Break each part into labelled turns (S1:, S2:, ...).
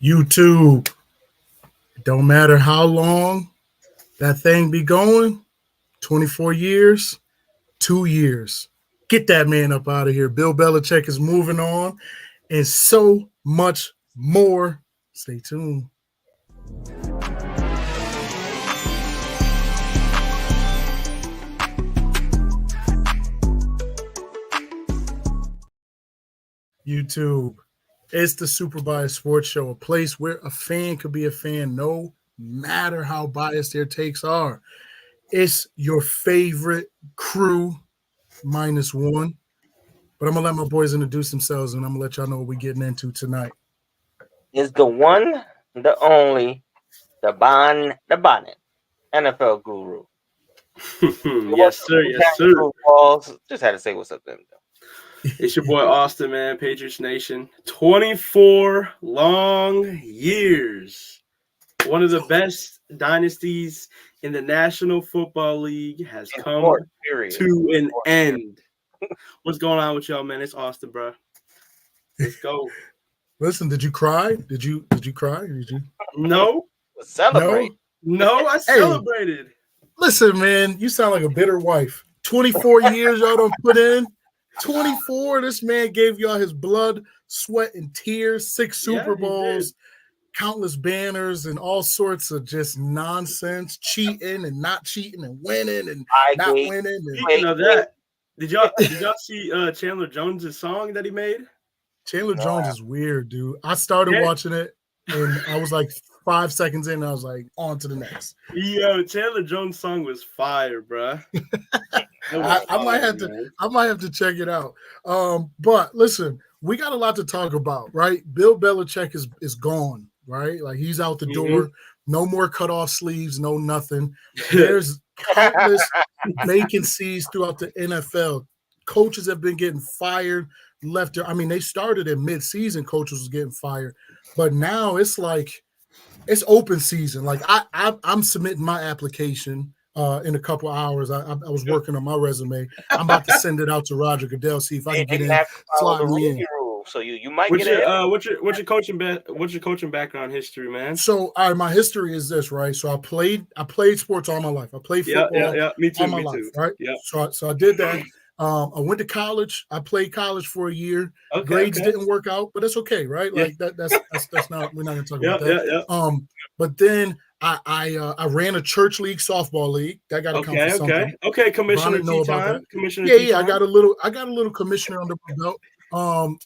S1: YouTube. It don't matter how long that thing be going, 24 years, 2 years. Get that man up out of here. Bill Belichick is moving on, and so much more. Stay tuned. YouTube. It's the SuperBiased Sports Show, a place where a fan could be a fan no matter how biased their takes are. It's your favorite crew minus one. But I'm going to let my boys introduce themselves, and I'm going to let y'all know what we're getting into tonight.
S2: Is the one, the only, the bonnet, NFL guru.
S3: Yes, sir. Yes, sir.
S2: Just had to say what's up to him, though.
S3: It's your boy Austin, man. Patriots Nation. 24 long years. One of the best dynasties in the National Football League has come to an end. What's going on with y'all, man? It's Austin, bro. Let's go.
S1: Listen, did you cry? Did you cry? Did you?
S3: No.
S2: Celebrate.
S3: No, I celebrated.
S1: Listen, man, you sound like a bitter wife. 24 years y'all don't put in. 24. This man gave y'all his blood, sweat, and tears. 6 Super Bowls, countless banners, and all sorts of just nonsense, cheating and not cheating, and winning and not winning.
S3: Speaking of that, did y'all see Chandler Jones' song that he made?
S1: Chandler Jones is weird, dude. I started watching it, and I was like 5 seconds in, and I was like, on to the next.
S3: Yo, Chandler Jones' song was fire, bro.
S1: I might have to check it out. But listen, we got a lot to talk about, right? Bill Belichick is gone, right? Like he's out the door. No more cut off sleeves, no nothing. There's countless vacancies throughout the NFL. Coaches have been getting fired left. I mean, they started in mid-season. Coaches was getting fired, but now it's like it's open season. Like I'm submitting my application. In a couple of hours, I was working on my resume. I'm about to send it out to Roger Goodell, see if I can get in. Slide me in.
S2: So you might
S3: what's
S2: get
S3: your, what's your coaching background history, man?
S1: So my history is this, right? So I played sports all my life. I played football.
S3: Me too.
S1: All my life, right? Yeah. So I did that. I went to college. I played college for a year. Grades didn't work out, but it's okay, right? Like that's not, we're not gonna talk about that. But then I ran a church league, softball league. That got to come from something.
S3: Okay, Commissioner T-time.
S1: Yeah, I got a little commissioner under my belt.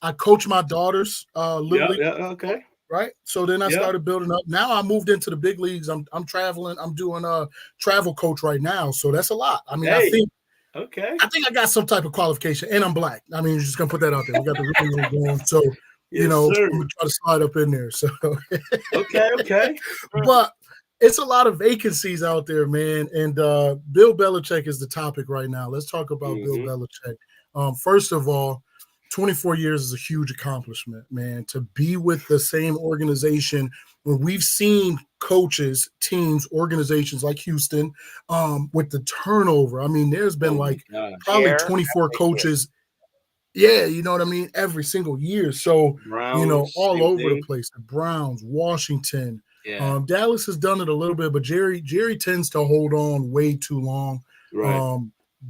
S1: I coach my daughters, little league. Right. So then I started building up. Now I moved into the big leagues. I'm traveling. I'm doing a travel coach right now. So that's a lot. I mean, I think I got some type of qualification, and I'm black. I mean, you're just gonna put that out there. We got the really going. So I'm gonna try to slide up in there. So
S3: okay.
S1: But it's a lot of vacancies out there, man. And Bill Belichick is the topic right now. Let's talk about Bill Belichick. First of all, 24 years is a huge accomplishment, man. To be with the same organization when we've seen coaches, teams, organizations like Houston with the turnover. I mean, there's been probably 24 coaches. Yeah, you know what I mean? Every single year. So,
S3: Browns,
S1: all over the place. The Browns, Washington.
S3: Yeah.
S1: Dallas has done it a little bit, but Jerry tends to hold on way too long.
S3: Right.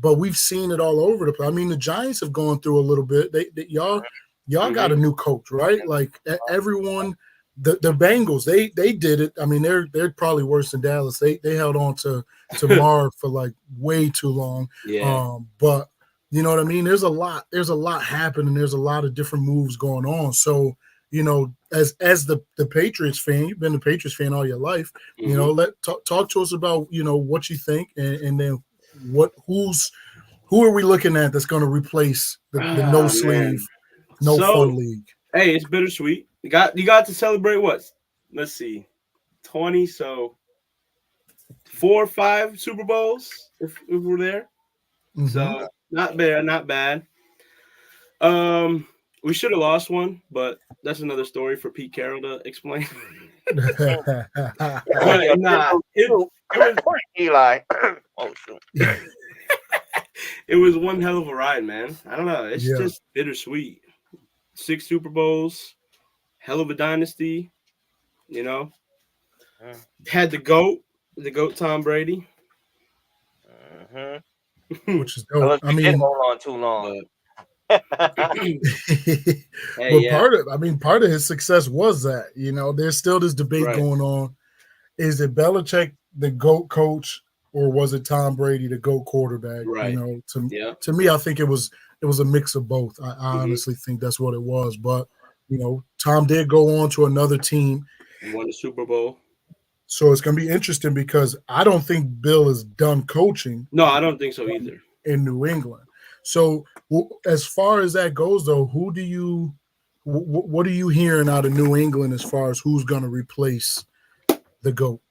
S1: But we've seen it all over the place. I mean, the Giants have gone through a little bit. Y'all got a new coach, right? Like everyone, the Bengals, they did it. I mean, they're probably worse than Dallas. They held on to Marv for like way too long.
S3: Yeah.
S1: But you know what I mean? There's a lot happening. There's a lot of different moves going on. So, as the Patriots fan, you've been a Patriots fan all your life. Talk to us about what you think, and then who are we looking at that's going to replace the no sleeve, fun league?
S3: Hey, it's bittersweet. You got to celebrate what? Let's see, 20. So 4 or 5 Super Bowls if we're there.
S1: Mm-hmm.
S3: So not bad. We should have lost one, but that's another story for Pete Carroll to explain.
S2: Eli. Oh shoot.
S3: It was one hell of a ride, man. I don't know. It's just bittersweet. 6 Super Bowls, hell of a dynasty. You know,
S2: Mhm.
S3: had the GOAT Tom Brady.
S2: Mhm.
S1: which is dope.
S2: Unless
S1: I
S2: you did
S1: mean,
S2: hold on too long.
S3: But
S1: but
S3: yeah,
S1: part of his success was that, there's still this debate
S3: right.
S1: going on. Is it Belichick the GOAT coach, or was it Tom Brady the GOAT quarterback?
S3: Right. Yeah.
S1: To me, I think it was a mix of both. I
S3: Mhm.
S1: honestly think that's what it was. But Tom did go on to another team,
S3: Won the Super Bowl.
S1: so it's going to be interesting because I don't think Bill is done coaching
S3: No, I don't think so either.
S1: in New England. So as far as that goes, though, what are you hearing out of New England as far as who's going to replace the GOAT?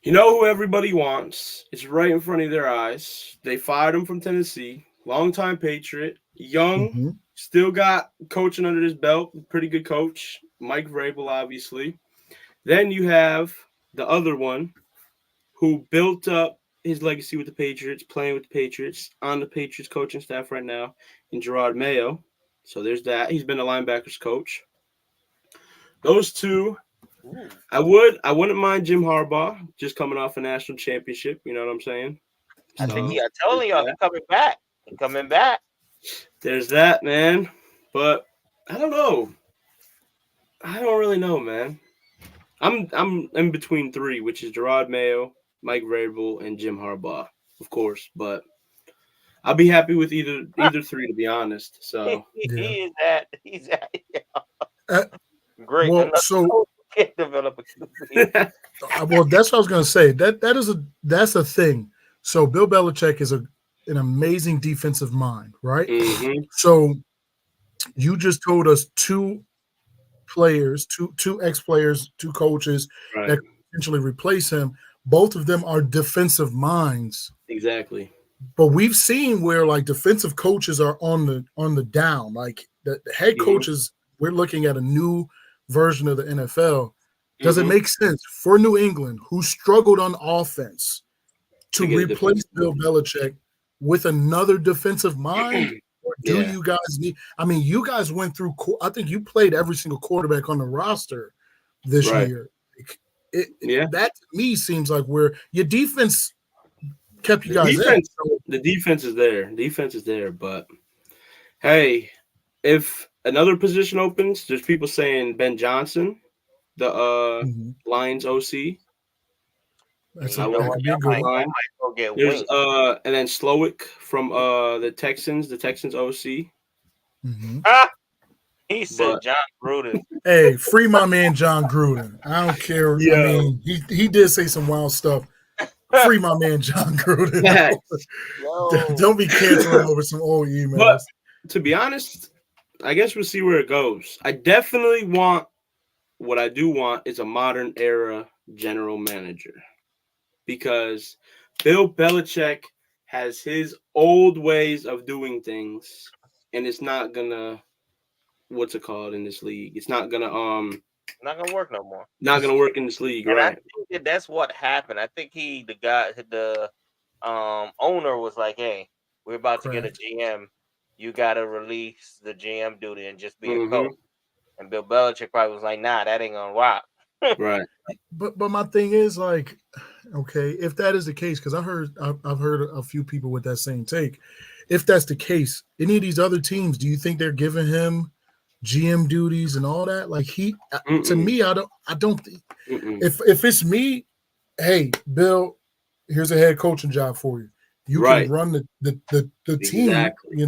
S3: You know who everybody wants? It's right in front of their eyes. They fired him from Tennessee. Longtime Patriot. Young.
S1: Mm-hmm.
S3: Still got coaching under his belt. Pretty good coach. Mike Vrabel, obviously. Then you have the other one who built up his legacy with the Patriots, playing with the Patriots, on the Patriots coaching staff right now, in Gerard Mayo. So there's that. He's been a linebackers coach. Those two.
S2: Ooh.
S3: I wouldn't mind Jim Harbaugh just coming off a national championship. You know what I'm saying?
S2: I think
S3: So,
S2: I'm telling y'all, he's coming back. He's coming back.
S3: there's that, man. But I don't know. I don't really know, man. I'm in between three, which is Gerard Mayo, Mike Vrabel, and Jim Harbaugh, of course. But I'll be happy with either three, to be honest. So
S2: He's at great.
S1: Well,
S2: Another
S1: so
S2: coach can't develop a QB.
S1: well, that's what I was going to say. That's a thing. So Bill Belichick is an amazing defensive mind, right?
S3: Mhm.
S1: So you just told us two players, two ex-players, two coaches
S3: Right.
S1: that could potentially replace him. Both of them are defensive minds.
S3: Exactly.
S1: But we've seen where like defensive coaches are on the down. Like the head coaches, we're looking at a new version of the NFL. Does it make sense for New England, who struggled on offense, to
S3: get a
S1: replace
S3: defensive
S1: Bill Belichick with another defensive mind? Or do
S3: Yeah.
S1: you guys need? I mean, you guys went through. I think you played every single quarterback on the roster this
S3: Right.
S1: year.
S3: Yeah.
S1: That to me seems like where your defense kept you
S3: The
S1: guys
S3: defense,
S1: in. So,
S3: the defense is there. Defense is there, but hey, if another position opens, there's people saying Ben Johnson, the
S1: mhm.
S3: Lions OC.
S1: That
S2: You know what?
S1: could be a
S2: Y'all
S1: good
S2: might,
S1: one.
S2: y'all might go get
S3: There's
S2: wings.
S3: and then Slowick from the Texans OC.
S1: Mm-hmm.
S2: He said
S3: But
S2: John Gruden.
S1: Hey, free my man John Gruden. I don't care. I
S3: Yo.
S1: mean, he did say some wild stuff. Free my man John Gruden.
S2: Yo.
S1: Don't be canceling over some old emails.
S3: But to be honest, I guess we'll see where it goes. I definitely want what I do want is a modern era general manager, because Bill Belichick has his old ways of doing things, and it's not gonna what's it called in this league? It's not gonna
S2: Not gonna work no more.
S3: not gonna work in this league,
S2: And I
S3: right?
S2: think that's what happened. I think the owner was like, "Hey, we're about to get a
S1: Correct.
S2: GM. You got to release the GM duty and just be a
S3: Mhm.
S2: coach." And Bill Belichick probably was like, "Nah, that ain't gonna rock."
S3: Right.
S1: But my thing is like, okay, if that is the case, because I've heard a few people with that same take. If that's the case, any of these other teams, do you think they're giving him GM duties and all that? Like to me, I don't think. If it's me, hey, Bill, here's a head coaching job for you. You
S3: Right.
S1: can run the team,
S3: Exactly.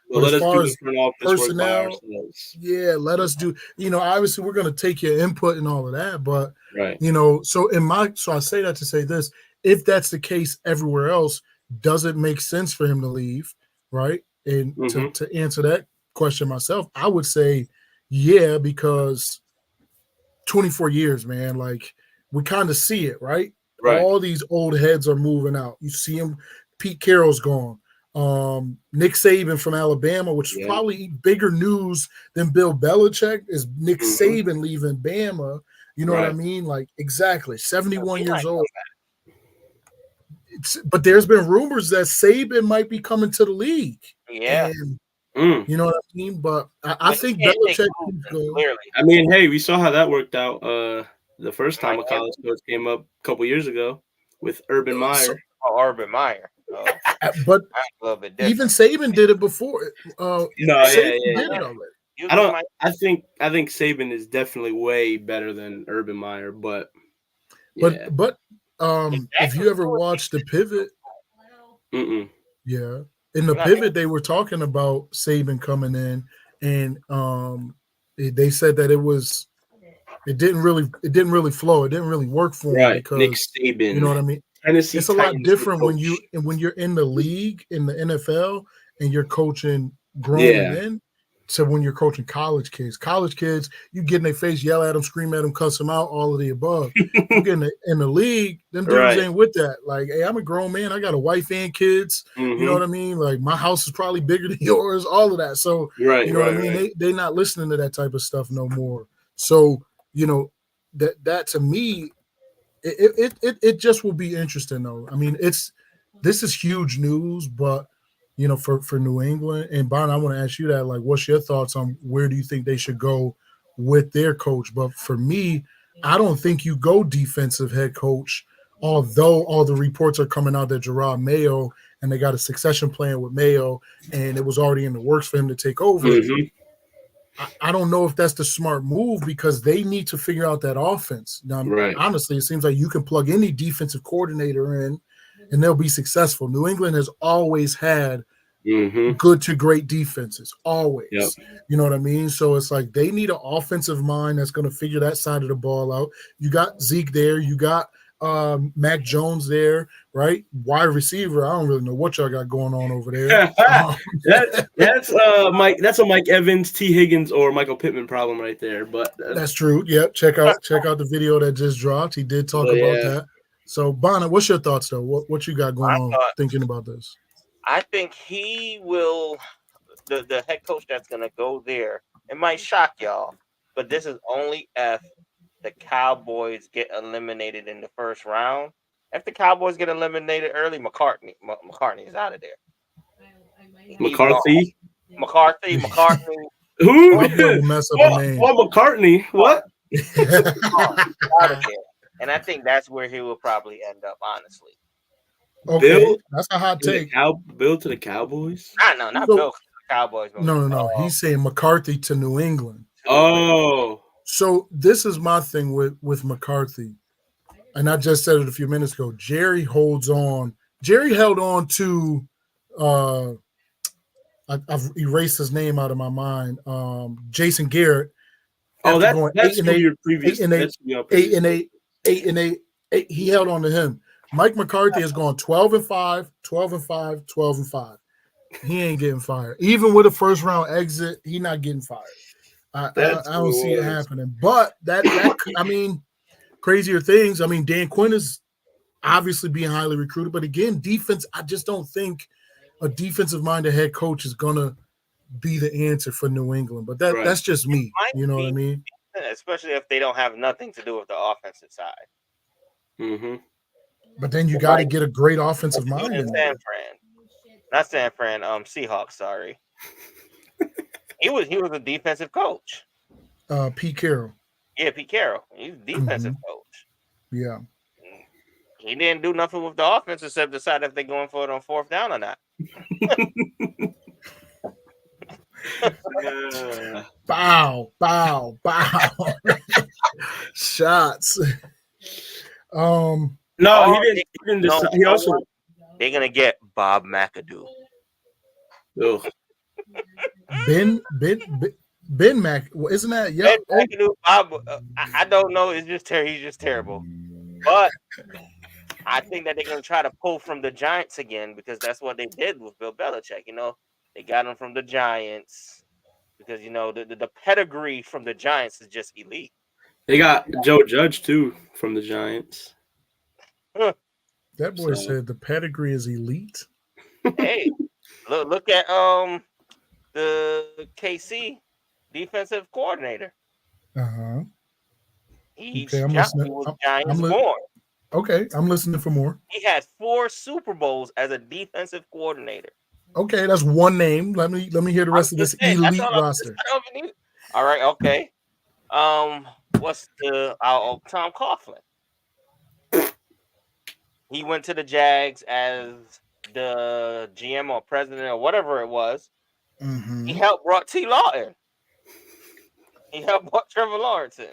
S1: Well,
S3: But
S1: as
S3: let us
S1: far
S3: do
S1: as
S3: the front office work by
S1: personnel,
S3: ourselves.
S1: yeah, let us do. Obviously, we're going to take your input and all of that, but
S3: Right.
S1: so I say that to say this: if that's the case everywhere else, does it make sense for him to leave? Right? And to answer that question myself, I would say, yeah, because 24 years, man, like we kind of see it, right?
S3: Right.
S1: All these old heads are moving out. You see him. Pete Carroll's gone. Nick Saban from Alabama, which is probably bigger news than Bill Belichick, is Nick Saban leaving Bama. You know what I mean? Like, exactly. 71 years old. But there's been rumors that Saban might be coming to the league.
S2: Yeah.
S1: And, you know what I mean? But I think Belichick keeps going.
S2: Clearly.
S3: I mean, hey, we saw how that worked out The first time a college coach came up a couple years ago with Urban Meyer.
S2: Urban Meyer.
S1: But
S2: a little bit
S1: even Saban did it before. Saban did it already.
S3: I think Saban is definitely way better than Urban Meyer, but
S1: if you ever watched the Pivot, in the Pivot they were talking about Saban coming in, and they said that it didn't really flow. It didn't really work for him because
S3: Nick Saban,
S1: you know what I mean.
S3: Tennessee
S1: it's a lot different when you're in the league in the NFL and you're coaching grown men to when you're coaching college kids. College kids, you get in their face, yell at them, scream at them, cuss them out, all of the above. You get in the league, them dudes ain't with that. Like, hey, I'm a grown man. I got a wife and kids. You know what I mean? Like, my house is probably bigger than yours, all of that. So, you know what I mean? They're not listening to that type of stuff no more. So, you know, that to me, it just will be interesting though. I mean, this is huge news, but you know, for New England and Bon, I want to ask you that, like, what's your thoughts on where do you think they should go with their coach? But for me, I don't think you go defensive head coach, although all the reports are coming out that Gerard Mayo and they got a succession plan with Mayo and it was already in the works for him to take over. I don't know if that's the smart move because they need to figure out that offense. Now, honestly, it seems like you can plug any defensive coordinator in and they'll be successful. New England has always had good to great defenses, always. You know what I mean? So it's like they need an offensive mind that's going to figure that side of the ball out. You got Zeke there. You got Mac Jones there, right? Wide receiver. I don't really know what y'all got going on over there.
S3: That's Mike. That's a Mike Evans, T. Higgins, or Michael Pittman problem right there. But
S1: that's true. Yep. Check out the video that just dropped. He did talk about that. So Bonnet, what's your thoughts though? What you got going on thinking about this?
S2: I think he will. The head coach that's going to go there. It might shock y'all, but this is only if the Cowboys get eliminated in the first round. If the Cowboys get eliminated early, McCartney is out of there.
S3: McCarthy.
S1: Who? Mess up a name.
S3: McCartney. What?
S2: Out of there. And I think that's where he will probably end up, honestly.
S1: Okay, Bill, that's a hot take.
S3: Bill to the Cowboys?
S2: No, not Bill to the Cowboys.
S1: No. He's saying McCarthy to New England.
S3: Oh.
S1: So this is my thing with McCarthy. And I just said it a few minutes ago. Jerry held on to I've erased his name out of my mind. Jason Garrett.
S3: Oh, that's your previous
S1: 8-8. He held on to him. Mike McCarthy has gone 12-5, 12-5, 12-5. He ain't getting fired. Even with a first round exit, he's not getting fired. I don't see it happening. But that I mean, crazier things. I mean, Dan Quinn is obviously being highly recruited, but again, defense. I just don't think a defensive-minded head coach is gonna be the answer for New England. But that's just me. You know what I mean?
S2: Especially if they don't have nothing to do with the offensive side.
S3: Mm-hmm.
S1: But then you got to get a great offensive mind in there.
S2: Not San Fran. Seahawks. Sorry. he was a defensive coach.
S1: Pete Carroll.
S2: Yeah, Pete Carroll. He's a defensive coach.
S1: Yeah.
S2: He didn't do nothing with the offense except decide if they're going for it on fourth down or not.
S1: Bow. Shots.
S3: No, he didn't decide. He also
S2: they're gonna get Bob McAdoo.
S3: Ugh.
S1: Ben Mac, isn't that? Yeah.
S2: Ben McAdoo, Bob. I don't know. It's just he's just terrible. But I think that they're gonna try to pull from the Giants again because that's what they did with Bill Belichick. You know, they got him from the Giants because you know the pedigree from the Giants is just elite.
S3: They got Joe Judge too from the Giants.
S1: That boy said the pedigree is elite.
S2: Hey, look at the KC defensive coordinator. He was Giants born.
S1: Okay, I'm listening for more.
S2: He had 4 Super Bowls as a defensive coordinator.
S1: Okay, that's one name. Let me hear the rest of this elite roster.
S2: All right, okay. what's the Tom Coughlin. He went to the Jags as the GM or president or whatever it was.
S1: Mm-hmm.
S2: He helped brought T. Law in. He helped brought Trevor Lawrence in.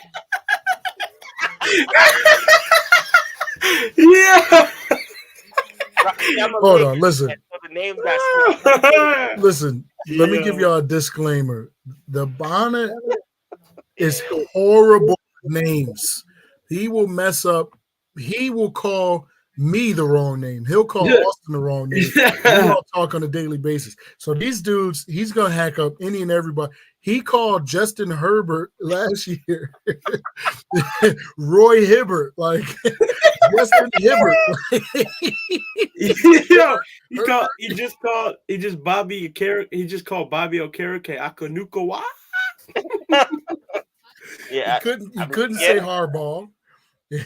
S3: Yeah.
S1: Hold on, listen.
S2: So the name got
S1: listen, let me give y'all a disclaimer. The Bonnet is horrible names. He will mess up. He will call me the wrong name. He'll call Austin the wrong name. We all talk on a daily basis. So these dudes, he's gonna hack up any and everybody. He called Justin Herbert last year. Roy Hibbert, like Justin Hibbert.
S3: He just called Bobby Okereke Akanukawa.
S2: Yeah,
S1: he couldn't say hardball.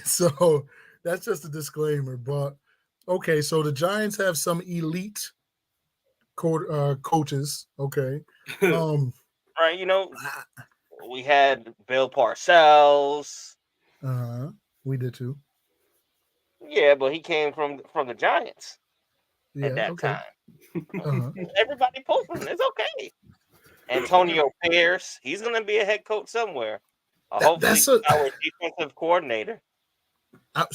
S1: So that's just a disclaimer. But okay, so the Giants have some elite coaches. Okay,
S2: right. We had Bill Parcells.
S1: We did too.
S2: Yeah, but he came from the Giants at that time. Everybody pulled from him. It's okay. Antonio Pierce, he's going to be a head coach somewhere. Hopefully, our defensive coordinator.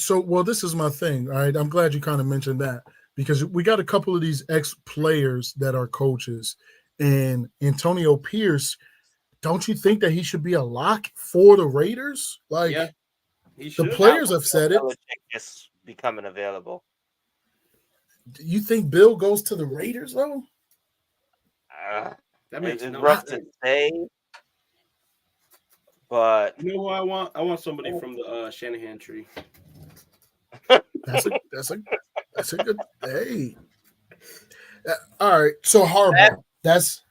S1: Well, this is my thing. All right, I'm glad you kind of mentioned that because we got a couple of these ex-players that are coaches, and Antonio Pierce. Don't you think that he should be a lock for the Raiders? Like, the players have said it.
S2: Just becoming available.
S1: Do you think Bill goes to the Raiders though?
S3: That makes
S2: it's rough to say, but
S3: you know who I want? I want somebody from the Shanahan tree.
S1: That's a good. Hey, all right. So Harbaugh. That's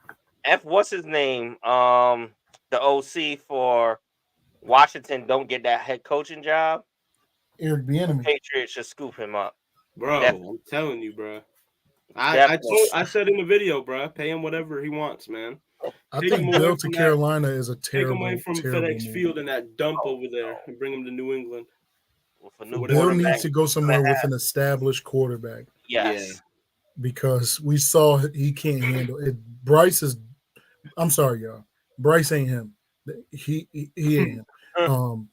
S2: what's his name? The OC for Washington don't get that head coaching job.
S1: Eric Bieniemy.
S2: Patriots should scoop him up,
S3: bro. I'm telling you, bro. I said in the video, bro. Pay him whatever he wants, man.
S1: I think Bill to Carolina is a terrible.
S3: Take him away from FedEx Field and that dump over there, and bring him to New England.
S1: Bill needs to go somewhere with an established quarterback.
S2: Yes.
S1: Yeah. Because we saw he can't handle it. Bryce is. I'm sorry, y'all. Bryce ain't him. He ain't him.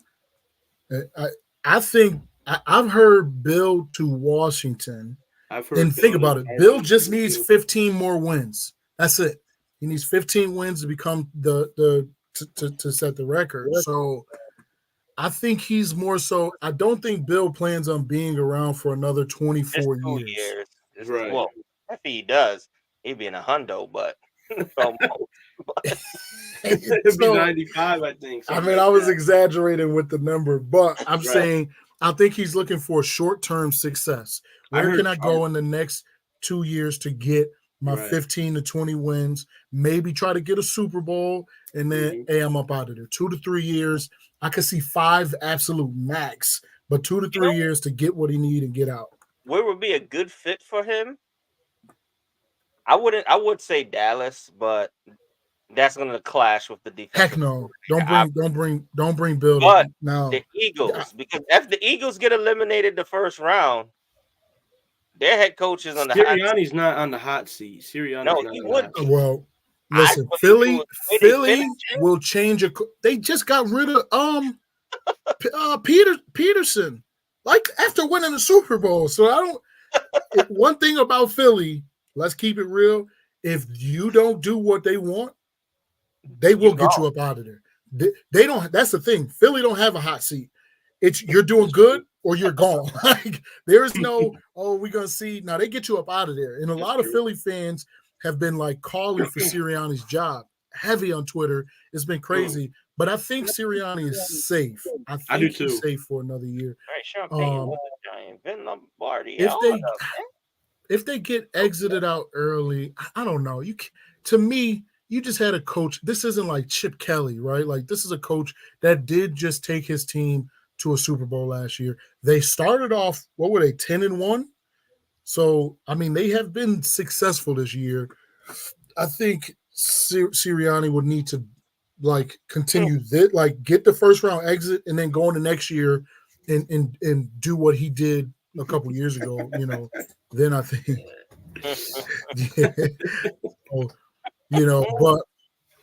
S1: I think I've heard Bill to Washington. And think about it. Bill just needs 15 more wins. That's it. He needs 15 wins to become to set the record. So I think he's more so. I don't think Bill plans on being around for another 24 years.
S2: Right. Well, if he does, he'd be in a hundo, but
S3: it'd be 95, I think.
S1: I mean, I was exaggerating with the number, but I'm saying I think he's looking for short-term success. Where can I go in the next 2 years to get my 15 to 20 wins? Maybe try to get a Super Bowl, and then hey, I'm up out of there. 2 to 3 years. I could see 5 absolute max, but 2 to 3 years to get what he need and get out.
S2: Where would be a good fit for him? I would say Dallas, but that's going to clash with the defense.
S1: Heck no! Don't bring Bill.
S2: But
S1: now
S2: the Eagles, because if the Eagles get eliminated the first round, their head coach is on the hot seat.
S3: Sirianni's not on the hot seat.
S2: He would.
S1: Well, listen, Philly will change they just got rid of Peterson, like after winning the Super Bowl. So I don't. One thing about Philly, let's keep it real. If you don't do what they want, they will get you up out of there. They don't. That's the thing. Philly don't have a hot seat. It's you're doing good or you're gone. Like there is no. Oh, we're gonna see. Now they get you up out of there. And a lot of Philly fans have been like calling for Sirianni's job. Heavy on Twitter. It's been crazy. But I think Sirianni is safe. I think he's safe for another year. If they get exited out early, I don't know. To me, you just had a coach. This isn't like Chip Kelly, right? Like this is a coach that did just take his team to a Super Bowl last year. They started off, what were they, 10-1? So, I mean, they have been successful this year. I think Sirianni would need to like continue this, like get the first round exit, and then go into next year and do what he did a couple years ago, then I think, yeah. So, but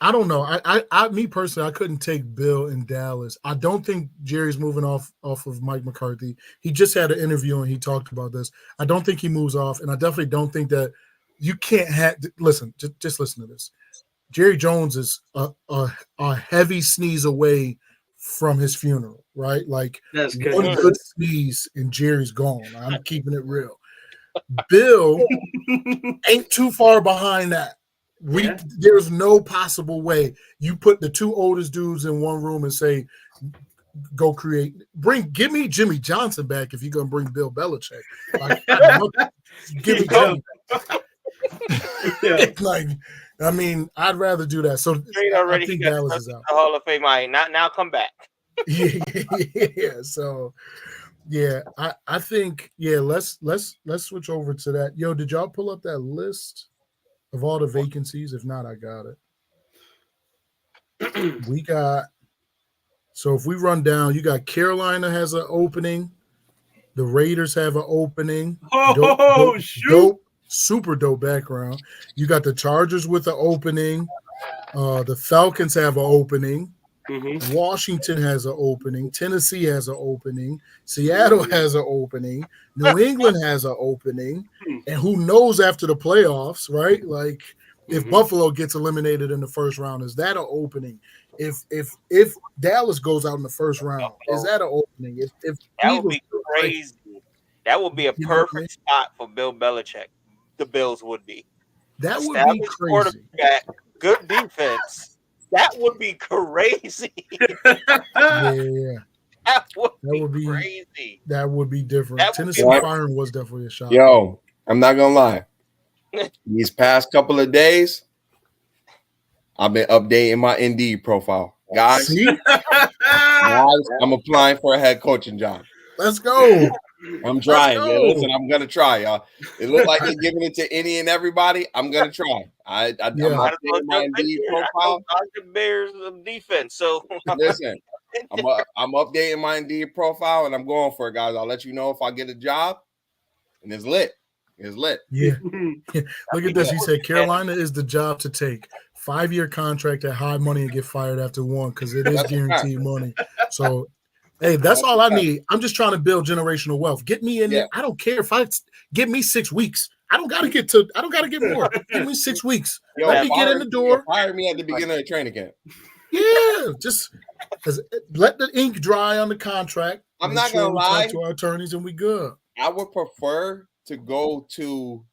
S1: I don't know. I, me personally, I couldn't take Bill in Dallas. I don't think Jerry's moving off of Mike McCarthy. He just had an interview and he talked about this. I don't think he moves off, and I definitely don't think that you can't have. Listen, just listen to this. Jerry Jones is a heavy sneeze away from his funeral, right? Like
S3: That's
S1: one good sneeze and Jerry's gone. I'm keeping it real. Bill ain't too far behind that. There's no possible way you put the two oldest dudes in one room and say, go create. Give me Jimmy Johnson back if you're gonna bring Bill Belichick. Like, give me Jimmy. Like, I mean, I'd rather do that. So I think Dallas is out.
S2: The Hall of Fame. Now come back.
S1: Yeah. So yeah, I think let's switch over to that. Yo, did y'all pull up that list of all the vacancies? If not, I got it. We got, so if we run down, you got Carolina has an opening, the Raiders have an opening. Dope, super dope background. You got the Chargers with an opening. The Falcons have an opening. Mm-hmm. Washington has an opening. Tennessee has an opening. Seattle has an opening. New England has an opening. And who knows after the playoffs, right? Like if Buffalo gets eliminated in the first round, is that an opening? If Dallas goes out in the first round, is that an opening? If
S2: that would be crazy. That would be a perfect spot for Bill Belichick. The Bills would be.
S1: That would be crazy.
S2: Good defense. That would be crazy.
S1: Yeah.
S2: That would be crazy.
S1: That would be different. Tennessee firing was definitely a shot.
S4: Yo, I'm not gonna lie. These past couple of days, I've been updating my Indeed profile. Guys, I'm applying for a head coaching job.
S1: Let's go.
S4: I'm trying. Yeah, listen, I'm gonna try, y'all. It looked like you're giving it to any and everybody. I'm gonna try. I'm updating my Indeed profile.
S2: The Bears of defense. So
S4: listen, I'm updating my Indeed profile and I'm going for it, guys. I'll let you know if I get a job. And it's lit. It's lit.
S1: Yeah. Look at this. He said Carolina is the job to take. 5-year contract at high money and get fired after one because it is guaranteed money. So. Hey, that's all I need. I'm just trying to build generational wealth. Get me in there. I don't care if give me 6 weeks. I don't gotta get more. Give me 6 weeks.
S4: Yo,
S1: let me get in the door.
S4: Hire me at the beginning of the training camp.
S1: Yeah, just let the ink dry on the contract.
S4: I'm not gonna lie
S1: to our attorneys, and we good.
S4: I would prefer to go to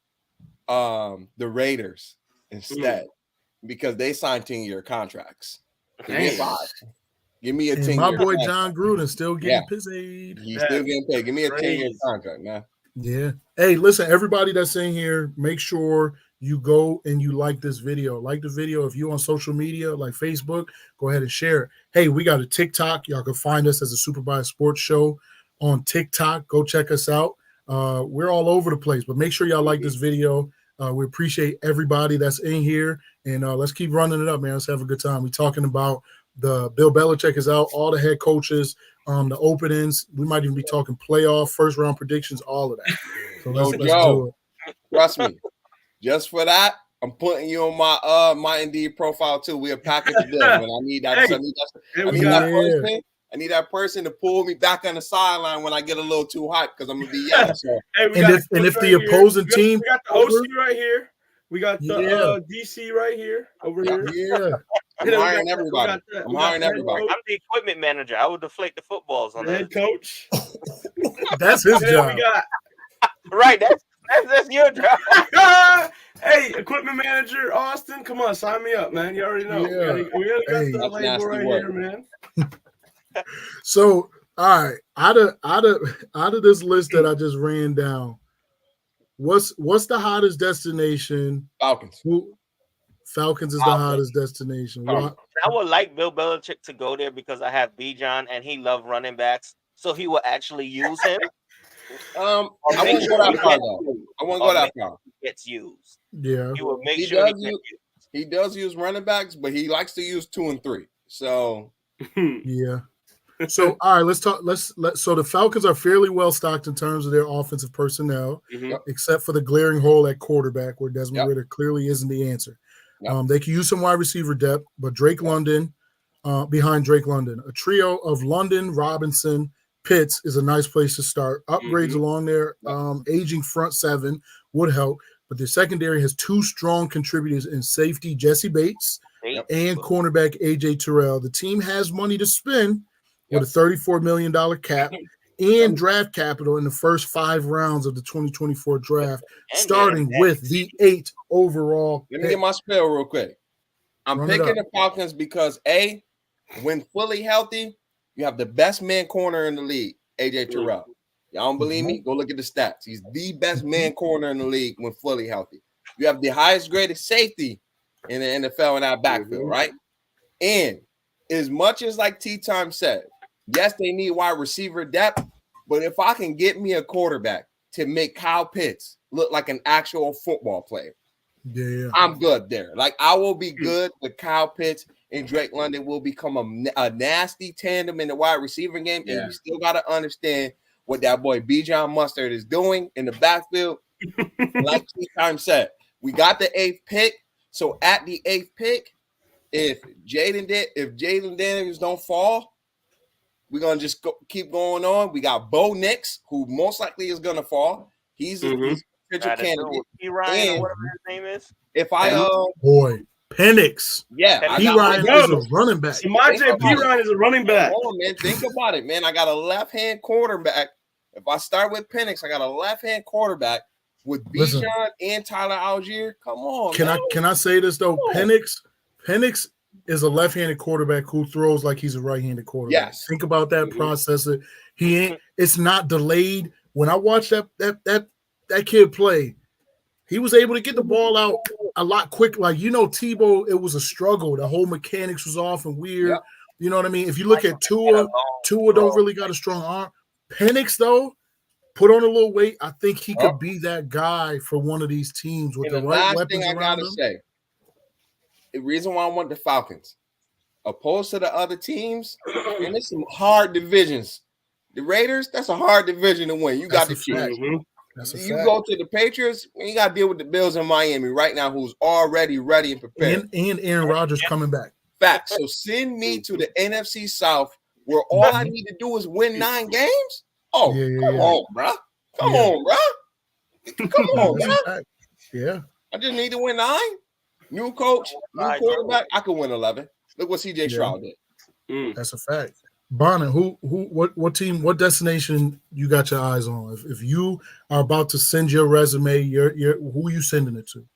S4: the Raiders instead because they signed 10-year contracts. Give me a 10-year
S1: my boy
S4: contract.
S1: John Gruden still getting paid.
S4: He's still getting paid. Give me a 10-year contract, man.
S1: Yeah. Hey, listen, everybody that's in here, make sure you go and you like this video. Like the video. If you're on social media like Facebook, go ahead and share it. Hey, we got a TikTok. Y'all can find us as a SuperBiased Sports Show on TikTok. Go check us out. We're all over the place, but make sure y'all like this video. We appreciate everybody that's in here, and let's keep running it up, man. Let's have a good time. We're talking about the Bill Belichick is out, all the head coaches, the openings. We might even be talking playoff, first round predictions, all of that. So let's do it.
S4: Trust me. Just for that, I'm putting you on my Indeed profile too. We are package deal. When I need that, I need that person to pull me back on the sideline when I get a little too hot because I'm gonna be young. So.
S1: If the opposing team,
S3: we got the OC right here. We got the DC right here over here.
S1: Yeah.
S4: I'm hiring everybody. I'm
S2: the equipment manager. I would deflate the footballs on
S3: the head coach.
S1: That's his job.
S2: Right. That's your job.
S3: Hey, equipment manager Austin, come on, sign me up, man. You already know.
S1: Yeah.
S3: We already got the label right here, man.
S1: So, all right, out of this list that I just ran down, what's the hottest destination?
S4: Falcons.
S1: Falcons is the hottest destination.
S2: I would like Bill Belichick to go there because I have Bijan and he loves running backs, so he will actually use him.
S4: I won't go that far though. I won't go that far.
S2: Gets used.
S1: Yeah.
S2: He will make sure he gets used.
S4: He does use running backs, but he likes to use 2 and 3. So
S1: yeah. So all right, let's talk. So the Falcons are fairly well stocked in terms of their offensive personnel, except for the glaring hole at quarterback, where Desmond Ridder clearly isn't the answer. They can use some wide receiver depth, but Drake London, behind Drake London, a trio of London, Robinson, Pitts is a nice place to start. Upgrades along their aging front seven would help, but their secondary has 2 strong contributors in safety Jesse Bates and cornerback AJ Terrell. The team has money to spend with a $34 million cap and draft capital in the first 5 rounds of the 2024 draft, starting with the 8th overall
S4: pick. Let me get my spell real quick. I'm picking the Falcons because, A, when fully healthy, you have the best man corner in the league, AJ Terrell. Y'all don't believe me? Go look at the stats. He's the best man corner in the league when fully healthy. You have the highest graded safety in the NFL in that backfield, right? And as much as like T-Time said, yes, they need wide receiver depth, but if I can get me a quarterback to make Kyle Pitts look like an actual football player, I'm good there. Like, I will be good with Kyle Pitts, and Drake London will become a nasty tandem in the wide receiver game. And you still got to understand what that boy Bijan Mustard is doing in the backfield. Like T-Time said, we got the 8th pick. So at the 8th pick, if Jalen Daniels don't fall, we're gonna just keep going on. We got Bo Nix, who most likely is gonna fall. He's a potential candidate.
S2: P. Ryan, or whatever his name is.
S4: If I
S1: Penix.
S4: Yeah,
S1: P. Ryan is a running back.
S3: P. Ryan is a running back.
S4: Hold on, man. Think about it, man. I got a left-hand quarterback. If I start with Penix, I got a left-hand quarterback with Bijan and Tyler Algier. Come on.
S1: Can I say this though? Penix is a left-handed quarterback who throws like he's a right-handed quarterback.
S4: Yes.
S1: Think about that process. He ain't. It's not delayed. When I watched that kid play, he was able to get the ball out a lot quick. Like, Tebow, it was a struggle. The whole mechanics was off and weird. Yep. You know what I mean? If you look at Tua don't really got a strong arm. Penix, though, put on a little weight. I think he could be that guy for one of these teams with the right weapons around him. I gotta say,
S4: the reason why I want the Falcons, opposed to the other teams, and there's some hard divisions. The Raiders, that's a hard division to win. You got to choose. You go to the Patriots, and you got to deal with the Bills in Miami right now, who's already ready and prepared.
S1: And Aaron Rodgers coming back.
S4: Facts. So send me to the NFC South, where all I need to do is win 9 games. Oh, come on, bro. Come on, bro.
S1: Yeah.
S4: I just need to win 9. New coach, new quarterback. I could win 11. Look what CJ Stroud did.
S1: That's a fact. Bonner, what team, what destination you got your eyes on? If you are about to send your resume, who are you sending it to?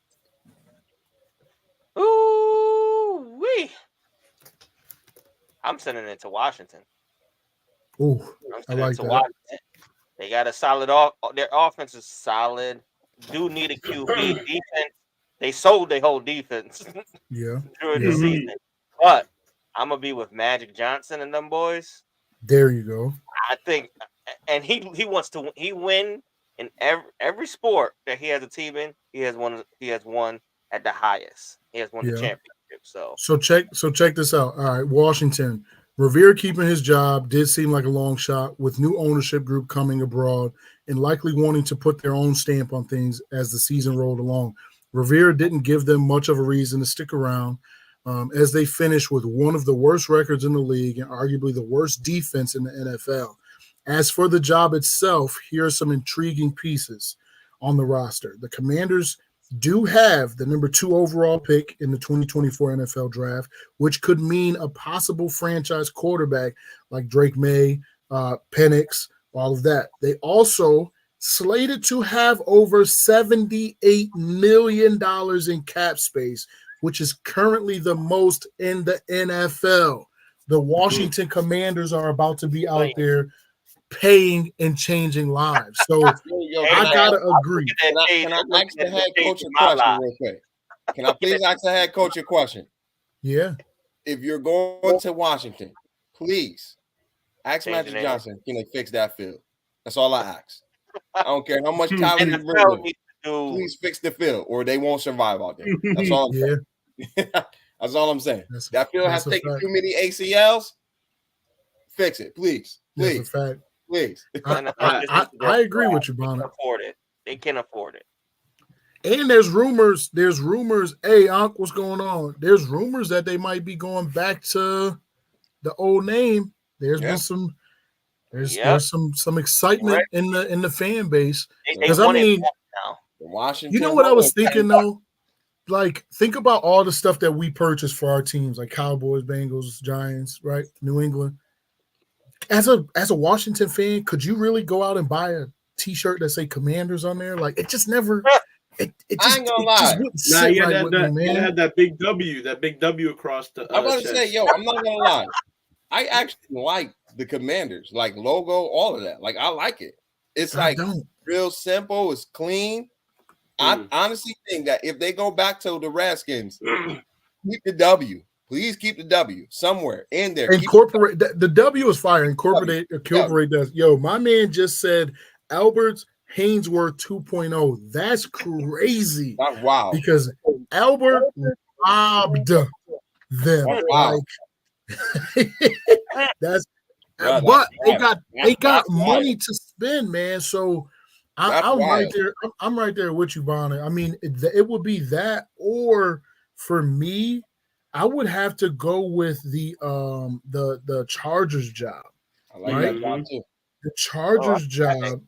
S2: Ooh-wee. I'm sending it to Washington.
S1: Ooh, I like that.
S2: Washington. They got a solid their offense is solid. Do need a QB. Defense. They sold their whole defense during the season. But I'm gonna be with Magic Johnson and them boys.
S1: There you go.
S2: I think, and he wants to. He win in every sport that he has a team in. He has won at the highest. He has won the championship. So check this out. All right, Washington. Revere keeping his job did seem like a long shot with new ownership group coming abroad and likely wanting to put their own stamp on things as the season rolled along. Revere didn't give them much of a reason to stick around as they finished with one of the worst records in the league and arguably the worst defense in the NFL. As for the job itself, here are some intriguing pieces on the roster. The Commanders do have the number 2 overall pick in the 2024 NFL draft, which could mean a possible franchise quarterback like Drake May, Penix, all of that. They also slated to have over $78 million in cap space, which is currently the most in the NFL. The Washington Commanders are about to be out there paying and changing lives. So I gotta agree.
S4: Can I ask the head coach a question real quick? Can I please ask the head coach a question?
S1: Yeah.
S4: If you're going to Washington, please ask Magic Johnson, can they fix that field? That's all I ask. I don't care how much talent you bring. Please fix the field, or they won't survive out there. That's all I'm saying. That's all I'm saying.
S1: That's-
S4: That field has
S1: that's a
S4: taken
S1: fact.
S4: too many ACLs. Fix it, please.
S1: That's a
S4: Please.
S1: fact.
S4: Please.
S1: I agree with you,
S2: They
S1: Bonner.
S2: can afford it. They can afford it.
S1: And there's rumors. Hey, Unc, what's going on? There's rumors that they might be going back to the old name. There's been some. There's some excitement in the fan base. Because I mean,
S2: now.
S4: Washington.
S1: You know what I was thinking though? Like, think about all the stuff that we purchased for our teams, like Cowboys, Bengals, Giants, right? New England. As a Washington fan, could you really go out and buy a T-shirt that say Commanders on there? Like, it just never. It just,
S4: I ain't gonna lie.
S1: Wouldn't sit right with me, man.
S3: You had that big W across the.
S4: I'm about to say, yo, I'm not gonna lie. I actually like the Commanders, like logo, all of that. Like, I like it. It's like real simple. It's clean. I honestly think that if they go back to the Redskins, keep the W. Please keep the W somewhere in there.
S1: Incorporate the W is fire. Incorporate that. Yo, my man just said Albert's Hainsworth 2.0. That's crazy.
S4: That's wow.
S1: Because Albert robbed them.
S4: Wow.
S1: Like, that's but they got money to spend, man. So I'm right there. I'm right there with you, Bonner. I mean, it would be that, or for me, I would have to go with the Chargers job.
S4: I like that job too.
S1: The Chargers job.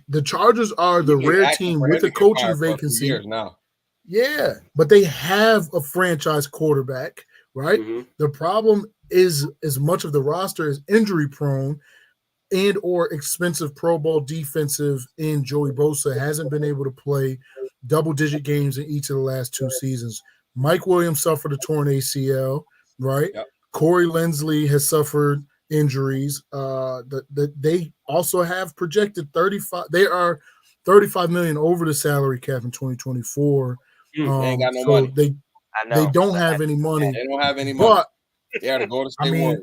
S1: The Chargers are the rare team with a coaching vacancy
S4: now.
S1: Yeah, but they have a franchise quarterback, right? The problem is as much of the roster is injury prone and or expensive Pro Bowl defensive end. Joey Bosa hasn't been able to play double-digit games in each of the last 2 seasons. Mike Williams suffered a torn ACL, right?
S4: Yep.
S1: Corey Linsley has suffered injuries. They also have projected 35. They are $35 million over the salary cap in 2024.
S4: They ain't got no money.
S1: They don't have any money.
S4: They don't have any money.
S1: But
S4: they got to go to state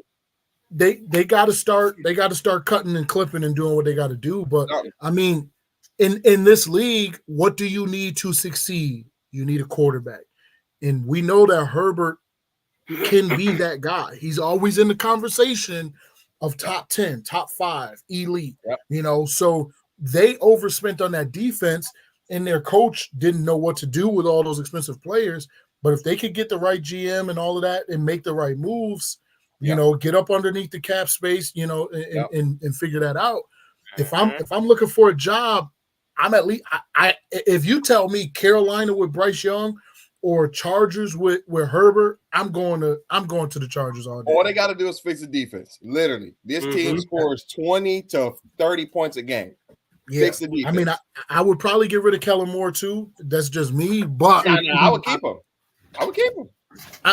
S1: they got to start. They got to start cutting and clipping and doing what they got to do. But I mean, in this league, what do you need to succeed? You need a quarterback, and we know that Herbert can be that guy. He's always in the conversation of top 10, top 5, elite.
S4: Yep.
S1: So they overspent on that defense, and their coach didn't know what to do with all those expensive players. But if they could get the right GM and all of that and make the right moves, get up underneath the cap space, and figure that out. If I'm looking for a job, I'm at least if you tell me Carolina with Bryce Young or Chargers with Herbert, I'm going to the Chargers all day.
S4: All they got to do is fix the defense. Literally, this team scores 20 to 30 points a game.
S1: Yeah.
S4: Fix the defense.
S1: I mean, I would probably get rid of Kellen Moore too. That's just me, but
S4: I would keep him.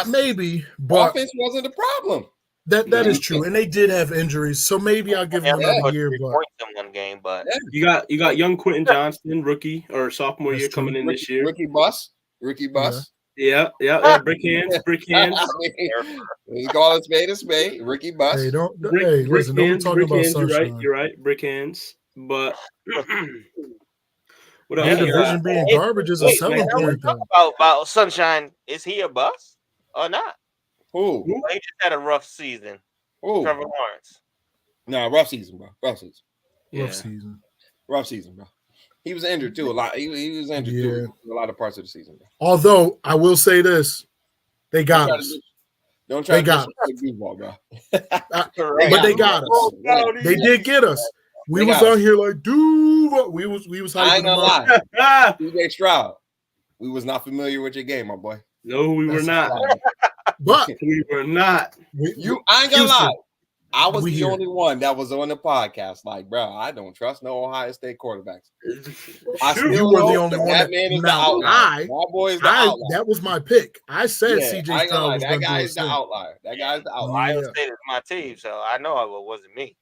S1: Maybe, but
S4: offense wasn't the problem.
S1: That is true, and they did have injuries, so maybe I'll give them another year. But
S2: points in one game, but
S3: you got young Quentin Johnston, rookie or sophomore year coming in this year.
S4: Rookie bus.
S3: Yeah. Brick hands.
S4: Let's call it a spade. Rookie bus.
S1: Hey, listen, don't talk about sunshine.
S3: You're right. Brick hands. But what else?
S1: The division being garbage is a selling point.
S2: About sunshine, is he a bust or not?
S4: Who?
S2: He just had a rough season.
S4: Who?
S2: Trevor Lawrence.
S4: Nah, rough season, bro. Rough season, bro. He was injured too a lot. He was injured too a lot of parts of the season, bro.
S1: Although I will say this, they got us.
S4: Don't try to do ball, bro.
S1: But they got us. They did get us. We was on here like, dude. We was.
S4: I ain't gonna lie. DJ Stroud. We was not familiar with your game, my boy.
S3: No, we were not.
S1: But
S3: we were not.
S4: I ain't gonna lie. I was the only one that was on the podcast. Like, bro, I don't trust no Ohio State quarterbacks.
S1: You were the only one.
S4: That man is the outlier. My boy is the outlier.
S1: That was my pick. I said CJ Stroud.
S4: That guy is the outlier.
S2: Ohio State is my team, so I know it wasn't me.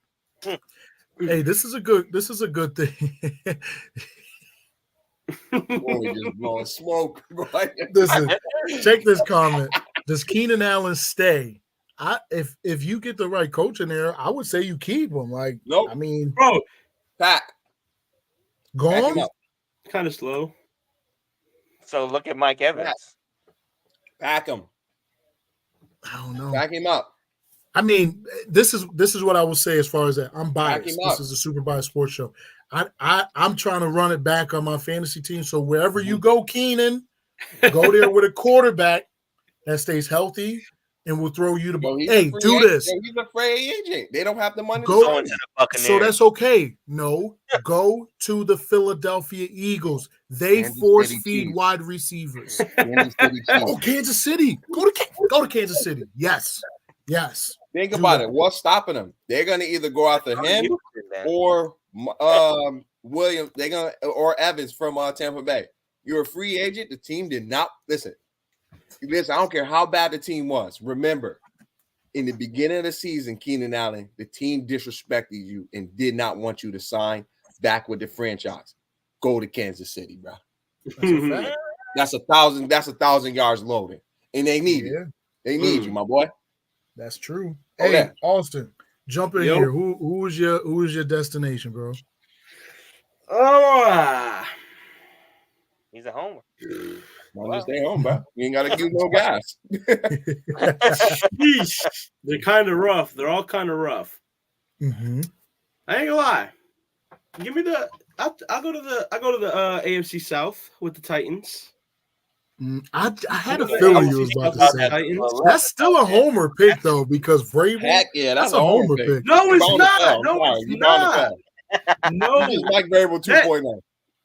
S1: Hey, this is a good thing.
S4: Boy, just blowing smoke.
S1: Listen, check this comment. Does Keenan Allen stay? If you get the right coach in there, I would say you keep him. Like,
S4: nope.
S1: I mean,
S4: Pat,
S1: gone.
S3: Kind of slow.
S2: So look at Mike Evans.
S4: Back him.
S1: I don't know.
S4: Back him up.
S1: I mean, this is what I will say as far as that. I'm biased. This is a Super Biased Sports Show. I'm trying to run it back on my fantasy team. So wherever you go, Keenan, go there with a quarterback that stays healthy and will throw you the ball. Hey, do this.
S4: He's a free agent. They don't have the money
S2: to go into the Buccaneers.
S1: So that's okay. No, go to the Philadelphia Eagles. They force feed wide receivers. Kansas City. Go to Kansas City. Yes.
S4: Think about it. What's stopping them? They're gonna either go after him or Williams. They're gonna or Evans from Tampa Bay. You're a free agent. The team did not listen. I don't care how bad the team was. Remember, in the beginning of the season, Keenan Allen, the team disrespected you and did not want you to sign back with the franchise. Go to Kansas City, bro. That's a thousand. That's 1,000 yards loaded, and they need it. They need you, my boy.
S1: That's true. Hey, Austin, jump in here. Who is your destination, bro?
S2: He's a homer.
S3: Wow.
S4: Stay home, bro. You ain't gotta give no gas.
S3: They're kind of rough. They're all kind of rough.
S1: Mm-hmm.
S3: I ain't gonna lie. Give me the. I'll go to the AFC South with the Titans.
S1: I had a feeling you was about to say that. That's still a homer pick though, because Vrabel.
S4: Heck yeah, that's a homer pick.
S3: No, it's not. No, it's not. No,
S4: it's like Vrabel 2.0.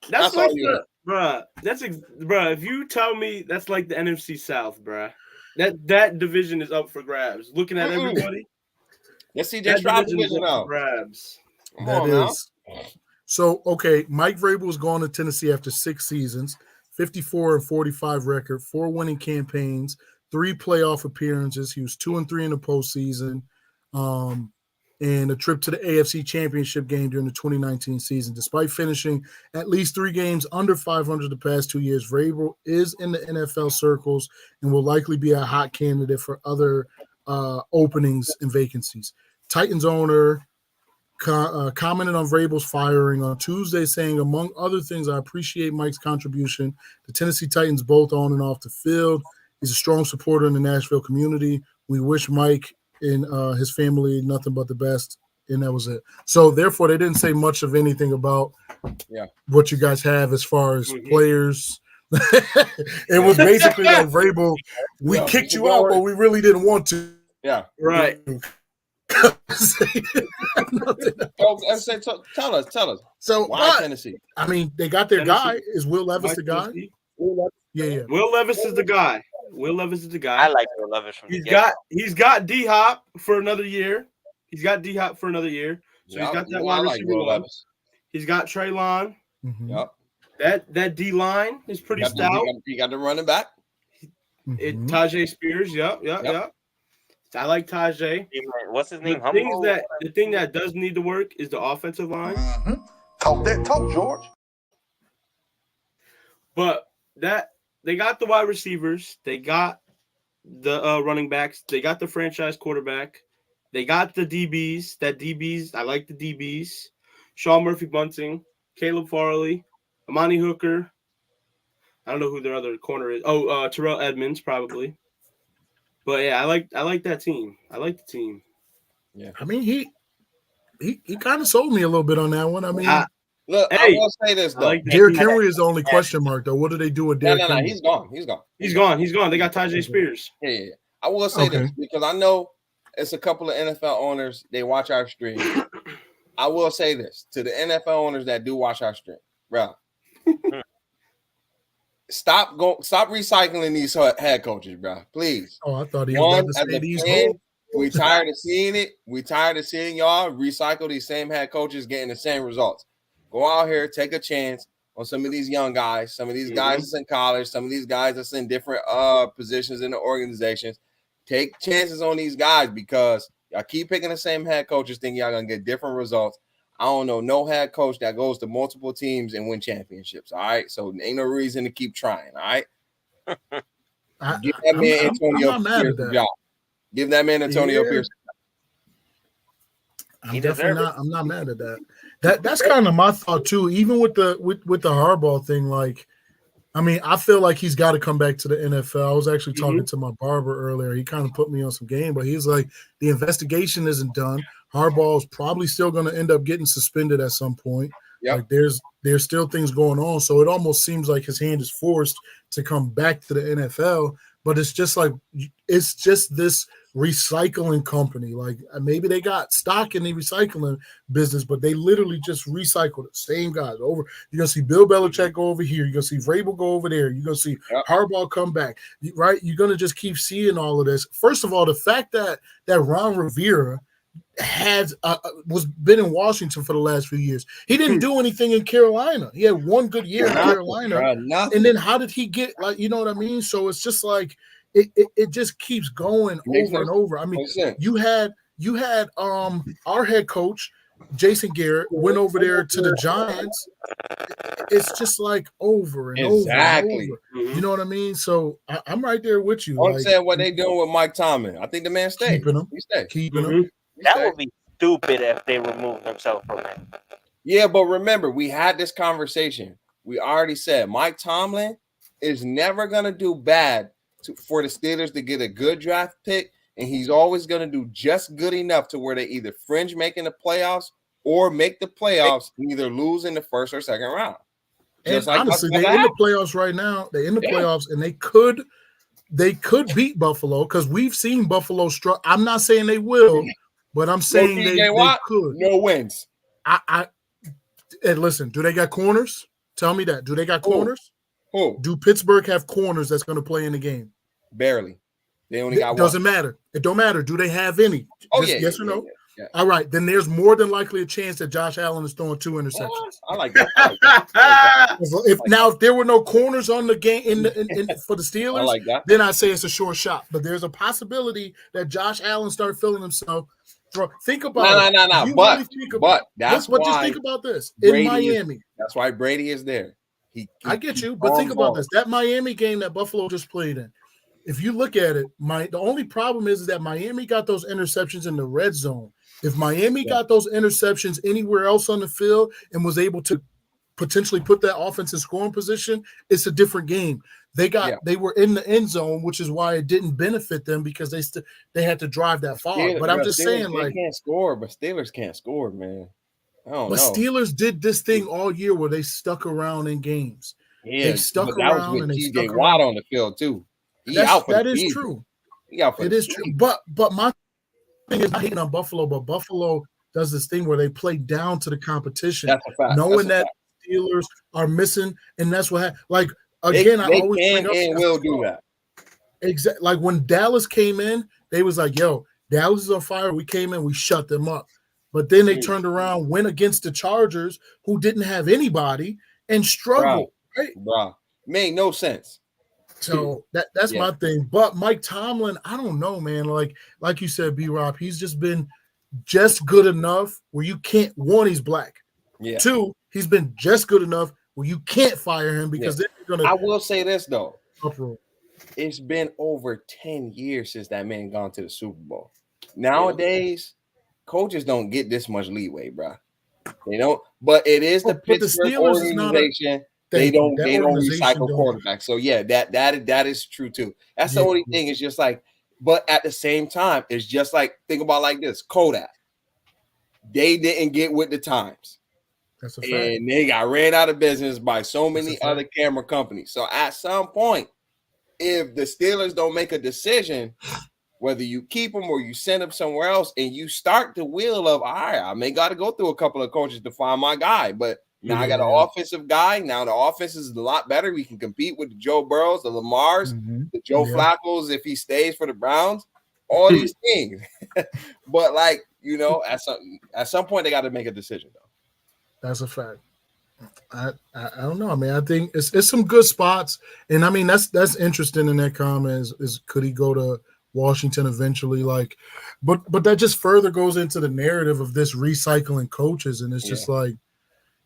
S3: That's like the. Bruh, bruh. If you tell me that's like the NFC South, bruh, that division is up for grabs. Looking at everybody,
S4: let's see that division out.
S3: Grabs.
S1: That is. So okay, Mike Vrabel was gone to Tennessee after 6 seasons, 54-45 record, 4 winning campaigns, 3 playoff appearances. He was 2-3 in the postseason. And a trip to the AFC Championship game during the 2019 season. Despite finishing at least 3 games under 500 the past 2 years, Vrabel is in the NFL circles and will likely be a hot candidate for other openings and vacancies. Titans owner commented on Vrabel's firing on Tuesday, saying, among other things, I appreciate Mike's contribution. The Tennessee Titans both on and off the field. He's a strong supporter in the Nashville community. We wish Mike and his family nothing but the best, and that was it. So therefore they didn't say much of anything about what you guys have as far as players. It was basically like, Vrabel, we kicked you out, but we really didn't want to.
S4: Yeah,
S3: right.
S4: Tell us.
S1: So
S4: why Tennessee?
S1: I mean, they got their guy. Is Will Levis the guy? Yeah.
S3: Will Levis is the guy. I
S2: like Will Levis from
S3: He's got D-Hop for another year. So he's got that wide receiver. He's got Treylon.
S1: Mm-hmm.
S4: Yep.
S3: That D-line is pretty stout.
S4: You got the running back.
S3: Tajay Spears. Yep. I like Tajay.
S2: What's his name?
S3: The thing that does need to work is the offensive line.
S5: Talk that talk, George.
S3: But they got the wide receivers. They got the running backs. They got the franchise quarterback. They got the DBs. I like the DBs. Sean Murphy-Bunting, Caleb Farley, Amani Hooker. I don't know who their other corner is. Terrell Edmonds probably. But yeah, I like that team. I like the team.
S1: Yeah. I mean, he kind of sold me a little bit on that one. I mean,
S4: look, I will say this though.
S1: Derrick Henry is the only question mark though. What do they do with Derrick Henry?
S4: He's gone.
S3: He's gone. They got Tajay Spears.
S4: Yeah. I will say this because I know it's a couple of NFL owners. They watch our stream. I will say this to the NFL owners that do watch our stream, bro. Stop recycling these head coaches, bro. Please.
S1: Oh, I thought he was about to say these hoes.
S4: We tired of seeing it. We tired of seeing y'all recycle these same head coaches getting the same results. Go out here, take a chance on some of these young guys. Some of these guys that's in college. Some of these guys that's in different positions in the organizations. Take chances on these guys because y'all keep picking the same head coaches, thinking y'all gonna get different results. I don't know no head coach that goes to multiple teams and win championships. All right, so ain't no reason to keep trying. All right, give that man Antonio Pierce a job. Give that man Antonio Pierce.
S1: I'm not mad at that. That's kind of my thought too. Even with the Harbaugh thing, like I mean, I feel like he's got to come back to the NFL. I was actually talking to my barber earlier. He kind of put me on some game, but he's like, the investigation isn't done. Harbaugh's probably still going to end up getting suspended at some point.
S4: Yep.
S1: Like there's still things going on. So it almost seems like his hand is forced to come back to the NFL. But it's just this recycling company. Like maybe they got stock in the recycling business, but they literally just recycle the same guys over. You're gonna see Bill Belichick go over here. You're gonna see Vrabel go over there. You're gonna see Harbaugh come back. Right? You're gonna just keep seeing all of this. First of all, the fact that Ron Rivera was been in Washington for the last few years. He didn't do anything in Carolina. He had one good year in Carolina, and then how did he get you know what I mean? So it's just like it just keeps going over and over. I mean, you had our head coach Jason Garrett went over there to the Giants. It's just like over and over and over. You know what I mean? So I'm right there with you.
S4: I'm saying what they doing with Mike Tomlin. I think the man stays.
S1: Keeping him.
S2: That would be stupid if they removed themselves from it.
S4: Yeah, but remember, we had this conversation. We already said Mike Tomlin is never going to do bad for the Steelers to get a good draft pick, and he's always going to do just good enough to where they either fringe making the playoffs or make the playoffs and either lose in the first or second round.
S1: And honestly, they're in the playoffs right now. They're in the playoffs, and they could beat Buffalo because we've seen Buffalo struck. I'm not saying they will. But I'm saying they could.
S4: No wins.
S1: And listen, do they got corners? Tell me that. Do they got corners?
S4: Who?
S1: Do Pittsburgh have corners that's going to play in the game?
S4: Barely. They only got one.
S1: Doesn't matter. It don't matter. Do they have any? Yes or no? Yeah. All right. Then there's more than likely a chance that Josh Allen is throwing 2 interceptions.
S4: I like that.
S1: If there were no corners on the game for the Steelers, then I'd say it's a sure shot. But there's a possibility that Josh Allen started feeling himself. Bro, think about
S4: it. But that's why.
S1: Just think about this in Miami.
S4: That's why Brady is there.
S1: I get you, but think about this. That Miami game that Buffalo just played in. If you look at it, the only problem is that Miami got those interceptions in the red zone. If Miami got those interceptions anywhere else on the field and was able to potentially put that offense in scoring position, it's a different game. They were in the end zone, which is why it didn't benefit them because they had to drive that far. But I'm just saying,
S4: they can't score, but Steelers can't score, man. I don't know.
S1: Steelers did this thing all year where they stuck around in games.
S4: Yeah,
S1: they stuck around and they stuck around.
S4: Watt on the field too.
S1: That is true. It is true. But my thing is not hating on Buffalo, but Buffalo does this thing where they play down to the competition,
S4: that's a fact.
S1: knowing that Steelers are missing, and that's what happened. Again, I always
S4: can and will do that.
S1: Exactly. Like when Dallas came in, they was like, "Yo, Dallas is on fire." We came in, we shut them up. But then they turned around, went against the Chargers, who didn't have anybody, and struggled. Right?
S4: Bro, made no sense.
S1: So that's my thing. But Mike Tomlin, I don't know, man. Like you said, B-Rob, he's just been just good enough where you can't. One, he's black.
S4: Yeah.
S1: 2, he's been just good enough where you can't fire him because then you're gonna.
S4: I will say this though.
S1: Uproar.
S4: It's been over 10 years since that man gone to the Super Bowl. Nowadays, coaches don't get this much leeway, bro. They don't. But it is the Pittsburgh organization. They don't recycle quarterbacks. So yeah, that is true too. That's the only thing. It's just like, but at the same time, it's just like think about like this: Kodak. They didn't get with the times.
S1: That's a fact.
S4: And they got ran out of business by so many other camera companies. So at some point, if the Steelers don't make a decision, whether you keep them or you send them somewhere else, and you start the wheel of, all right, I may got to go through a couple of coaches to find my guy, but now I got an offensive guy. Now the offense is a lot better. We can compete with the Joe Burrows, the Lamars, the Joe Flaccos if he stays for the Browns, all these things. But like, you know, at some point they got to make a decision though.
S1: That's a fact. I don't know. I mean, I think it's some good spots, and I mean that's interesting in that comment. Is could he go to Washington eventually? Like, but that just further goes into the narrative of this recycling coaches, and it's just like,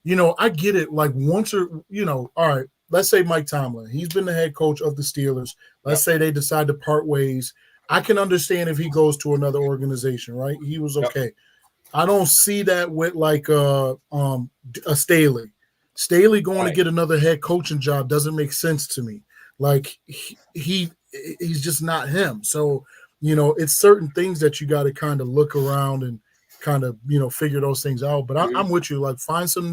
S1: you know, I get it. Like once or all right. Let's say Mike Tomlin, he's been the head coach of the Steelers. Let's say they decide to part ways. I can understand if he goes to another organization, right? He was okay. I don't see that with like a Staley. Staley going to get another head coaching job doesn't make sense to me. Like he's just not him. So, it's certain things that you got to kind of look around and kind of, figure those things out. But I'm with you. Like find some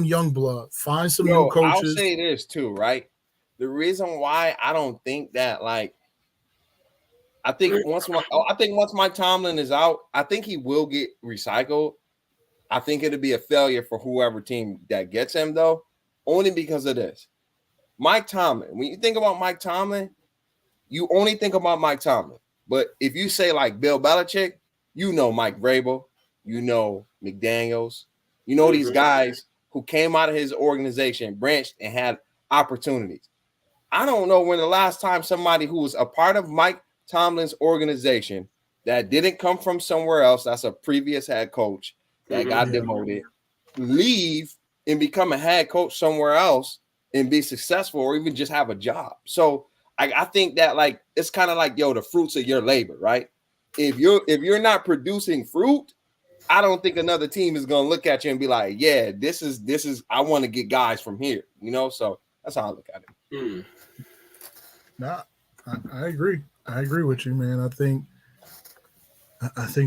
S1: young blood, find some new coaches.
S4: I'll say this too, right? The reason why I don't think that, like, I think once Mike Tomlin is out, I think he will get recycled. I think it'll be a failure for whoever team that gets him, though, only because of this. Mike Tomlin, when you think about Mike Tomlin, you only think about Mike Tomlin. But if you say like Bill Belichick, Mike Vrabel, McDaniels, these guys who came out of his organization, branched, and had opportunities. I don't know when the last time somebody who was a part of Mike Tomlin's organization that didn't come from somewhere else, that's a previous head coach that got demoted, leave and become a head coach somewhere else and be successful or even just have a job. So I think that, like, it's kind of like, the fruits of your labor, right? If you're not producing fruit, I don't think another team is going to look at you and be like, yeah, this is I want to get guys from here, So that's how I look at it.
S1: Nah, I agree. I agree with you, man. I think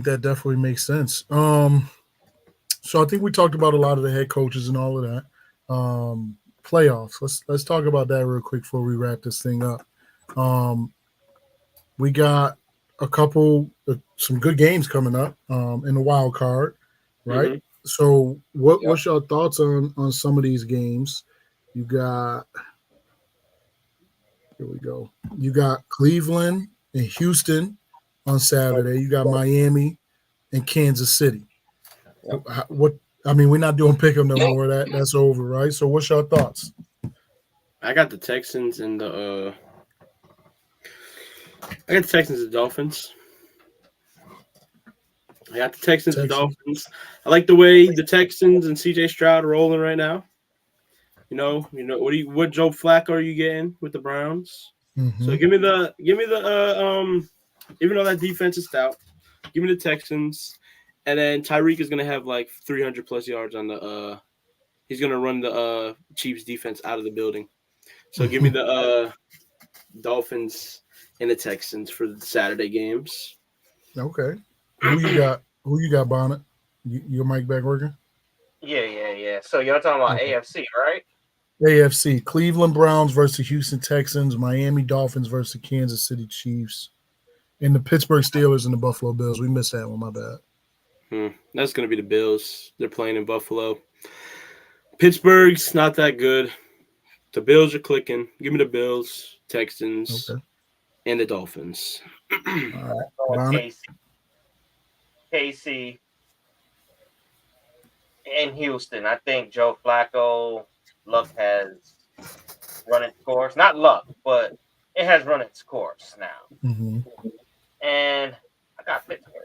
S1: that definitely makes sense. So I think we talked about a lot of the head coaches and all of that. Playoffs. Let's talk about that real quick before we wrap this thing up. We got some good games coming up in the wild card, right? Mm-hmm. So what's your thoughts on some of these games? Here we go. You got Cleveland and Houston on Saturday. You got Miami and Kansas City. We're not doing pick 'em no more. That's over, right? So what's your thoughts?
S3: I got the Texans and the Dolphins. I got the Texans and Dolphins. I like the way the Texans and CJ Stroud are rolling right now. What Joe Flacco are you getting with the Browns? Mm-hmm. So give me the even though that defense is stout, give me the Texans. And then Tyreek is going to have like 300 plus yards on the he's going to run the Chiefs defense out of the building. So give me the Dolphins and the Texans for the Saturday games.
S1: Okay. Who you got, Bonnet? Your mic back working?
S2: Yeah. So you're talking about AFC, right?
S1: AFC. Cleveland Browns versus Houston Texans, Miami Dolphins versus Kansas City Chiefs, and the Pittsburgh Steelers and the Buffalo Bills. We missed that one, my bad.
S3: That's going to be the Bills. They're playing in Buffalo. Pittsburgh's not that good. The Bills are clicking. Give me the Bills, Texans, and the Dolphins.
S2: All right. KC, and Houston. I think Joe Flacco, luck has run its course. Not luck, but it has run its course now. Mm-hmm. And I got Pittsburgh.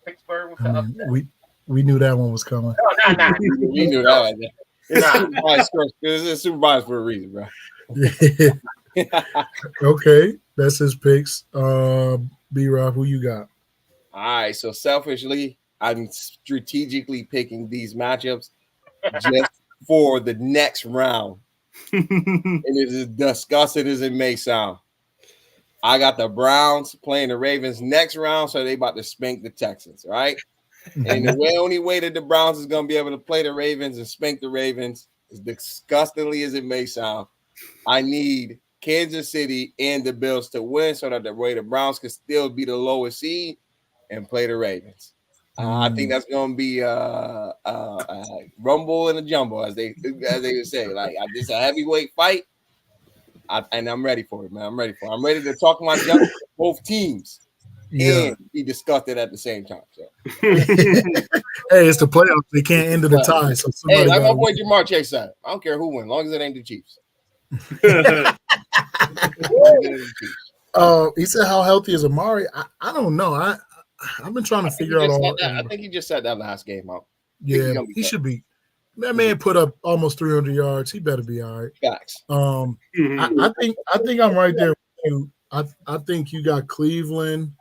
S2: Pittsburgh was
S1: we knew that one was coming.
S2: No, nah.
S4: We knew that one. It's super biased for a reason, bro.
S1: Yeah. Okay, that's his picks. B-Rob, who you got?
S4: All right, so selfishly, I'm strategically picking these matchups just for the next round. And it is as disgusting as it may sound. I got the Browns playing the Ravens next round, so they about to spank the Texans, right? And the only way that the Browns is going to be able to play the Ravens and spank the Ravens, as disgustingly as it may sound, I need Kansas City and the Bills to win so that the Browns can still be the lowest seed and play the Ravens. I think that's going to be a rumble and a jumble, as they would say. Like, this a heavyweight fight. And I'm ready for it, man. I'm ready to talk my junk to both teams and be disgusted at the same time. So.
S1: Hey, it's the playoffs. They can't end the tie. So
S4: hey, like my boy Jamar Chase said, I don't care who wins, as long as it ain't the Chiefs.
S1: He said, "How healthy is Amari?" I don't know. I've been trying to figure out all that.
S4: I think he just said that last game out.
S1: Yeah, he should be. That man put up almost 300 yards. He better be all right.
S4: Facts.
S1: I think I'm right there with you. I think you got Cleveland,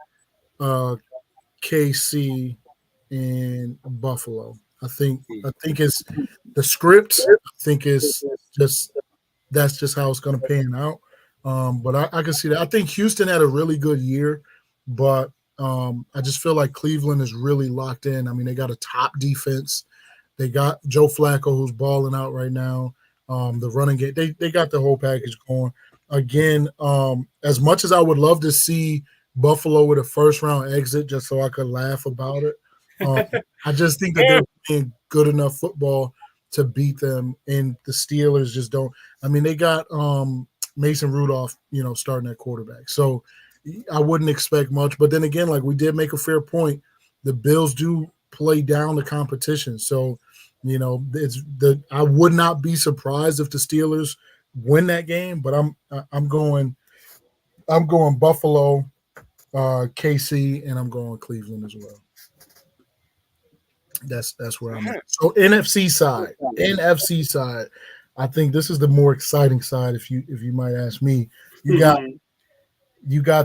S1: KC, and Buffalo. I think it's the script. I think it's just that's just how it's going to pan out. But I can see that. I think Houston had a really good year, but I just feel like Cleveland is really locked in. I mean, they got a top defense. They got Joe Flacco, who's balling out right now. The running game, they got the whole package going. Again, as much as I would love to see Buffalo with a first-round exit just so I could laugh about it, I just think that they're playing good enough football to beat them, and the Steelers just don't. I mean, they got Mason Rudolph, starting at quarterback. So I wouldn't expect much. But then again, like we did make a fair point, the Bills do play down the competition. So, I would not be surprised if the Steelers win that game, but I'm going Buffalo, KC, and I'm going Cleveland as well. That's where I'm at. So NFC side, I think this is the more exciting side. If you might ask me, you got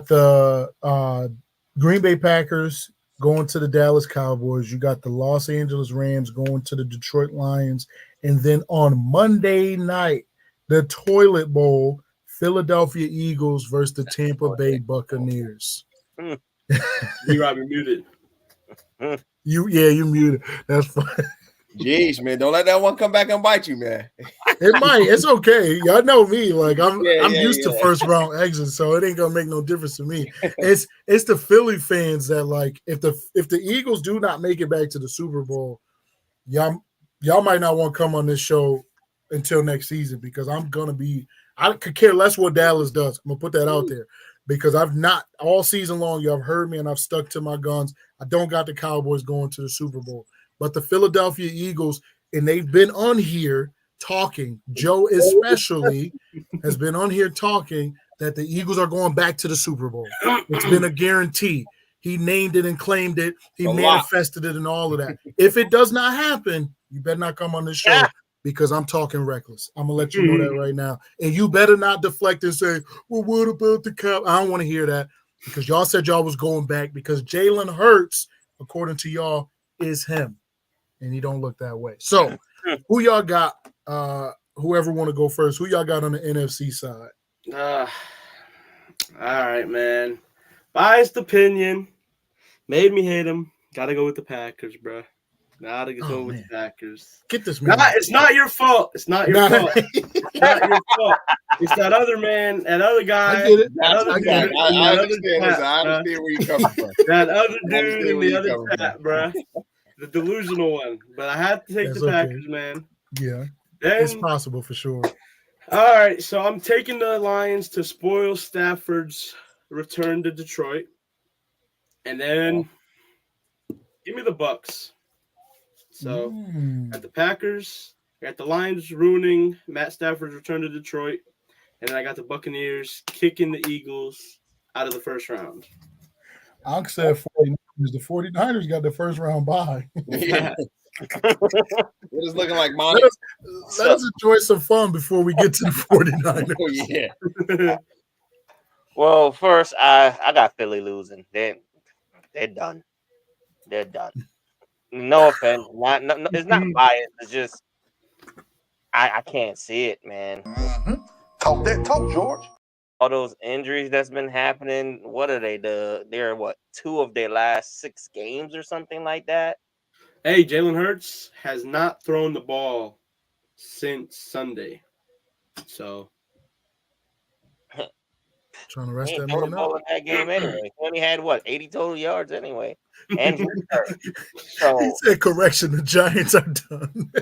S1: the Green Bay Packers going to the Dallas Cowboys. You got the Los Angeles Rams going to the Detroit Lions, and then on Monday night, the Toilet Bowl, Philadelphia Eagles versus the Tampa Bay Buccaneers.
S3: Robbie muted.
S1: You muted. That's fine.
S4: Jeez, man, don't let that one come back and bite you, man.
S1: It might. It's okay. Y'all know me. Like I'm used to first round exits, so it ain't gonna make no difference to me. It's the Philly fans that like if the Eagles do not make it back to the Super Bowl, y'all might not want to come on this show until next season because I could care less what Dallas does. I'm gonna put that out there because I've not all season long. Y'all have heard me and I've stuck to my guns. I don't got the Cowboys going to the Super Bowl, but the Philadelphia Eagles, and they've been on here talking. Joe especially has been on here talking that the Eagles are going back to the Super Bowl. It's been a guarantee. He named it and claimed it. He manifested it and all of that. If it does not happen, you better not come on this show because I'm talking reckless. I'm going to let you know that right now. And you better not deflect and say, well, what about the Cow? I don't want to hear that because y'all said y'all was going back because Jalen Hurts, according to y'all, is him. And he don't look that way. So who y'all got? Whoever want to go first, who y'all got on the NFC side?
S3: All right, man. Biased opinion. Made me hate him. Gotta go with the Packers, bro. Gotta go with the Packers.
S1: Get this man.
S3: It's not your fault. It's not your fault. It's not your fault. It's that other man, that other guy.
S1: I get it.
S4: I understand. I understand where you're coming from.
S3: That other dude in the other chat, bro. The delusional one. But I had to take the Packers, man.
S1: Yeah.
S3: Then,
S1: it's possible for sure.
S3: All right, so I'm taking the Lions to spoil Stafford's return to Detroit. And then give me the Bucks. So at the Packers, I got the Lions ruining Matt Stafford's return to Detroit, and then I got the Buccaneers kicking the Eagles out of the first round.
S1: Unc said 49ers. The 49ers got the first round bye.
S4: Yeah. It is looking like mine.
S1: Let us enjoy some fun before we get to the 49ers.
S4: Oh, yeah.
S2: Well, first, I got Philly losing. They're done. They're done. No offense. It's not biased. It's just I can't see it, man.
S5: Talk that talk, George.
S2: All those injuries that's been happening. What are they? They're what, 2 of their last 6 games or something like that.
S3: Hey, Jalen Hurts has not thrown the ball since Sunday. So
S1: trying to rest that
S2: man
S1: up.
S2: In that game anyway. He only had 80 total yards anyway. And so
S1: he said, "Correction, the Giants are done."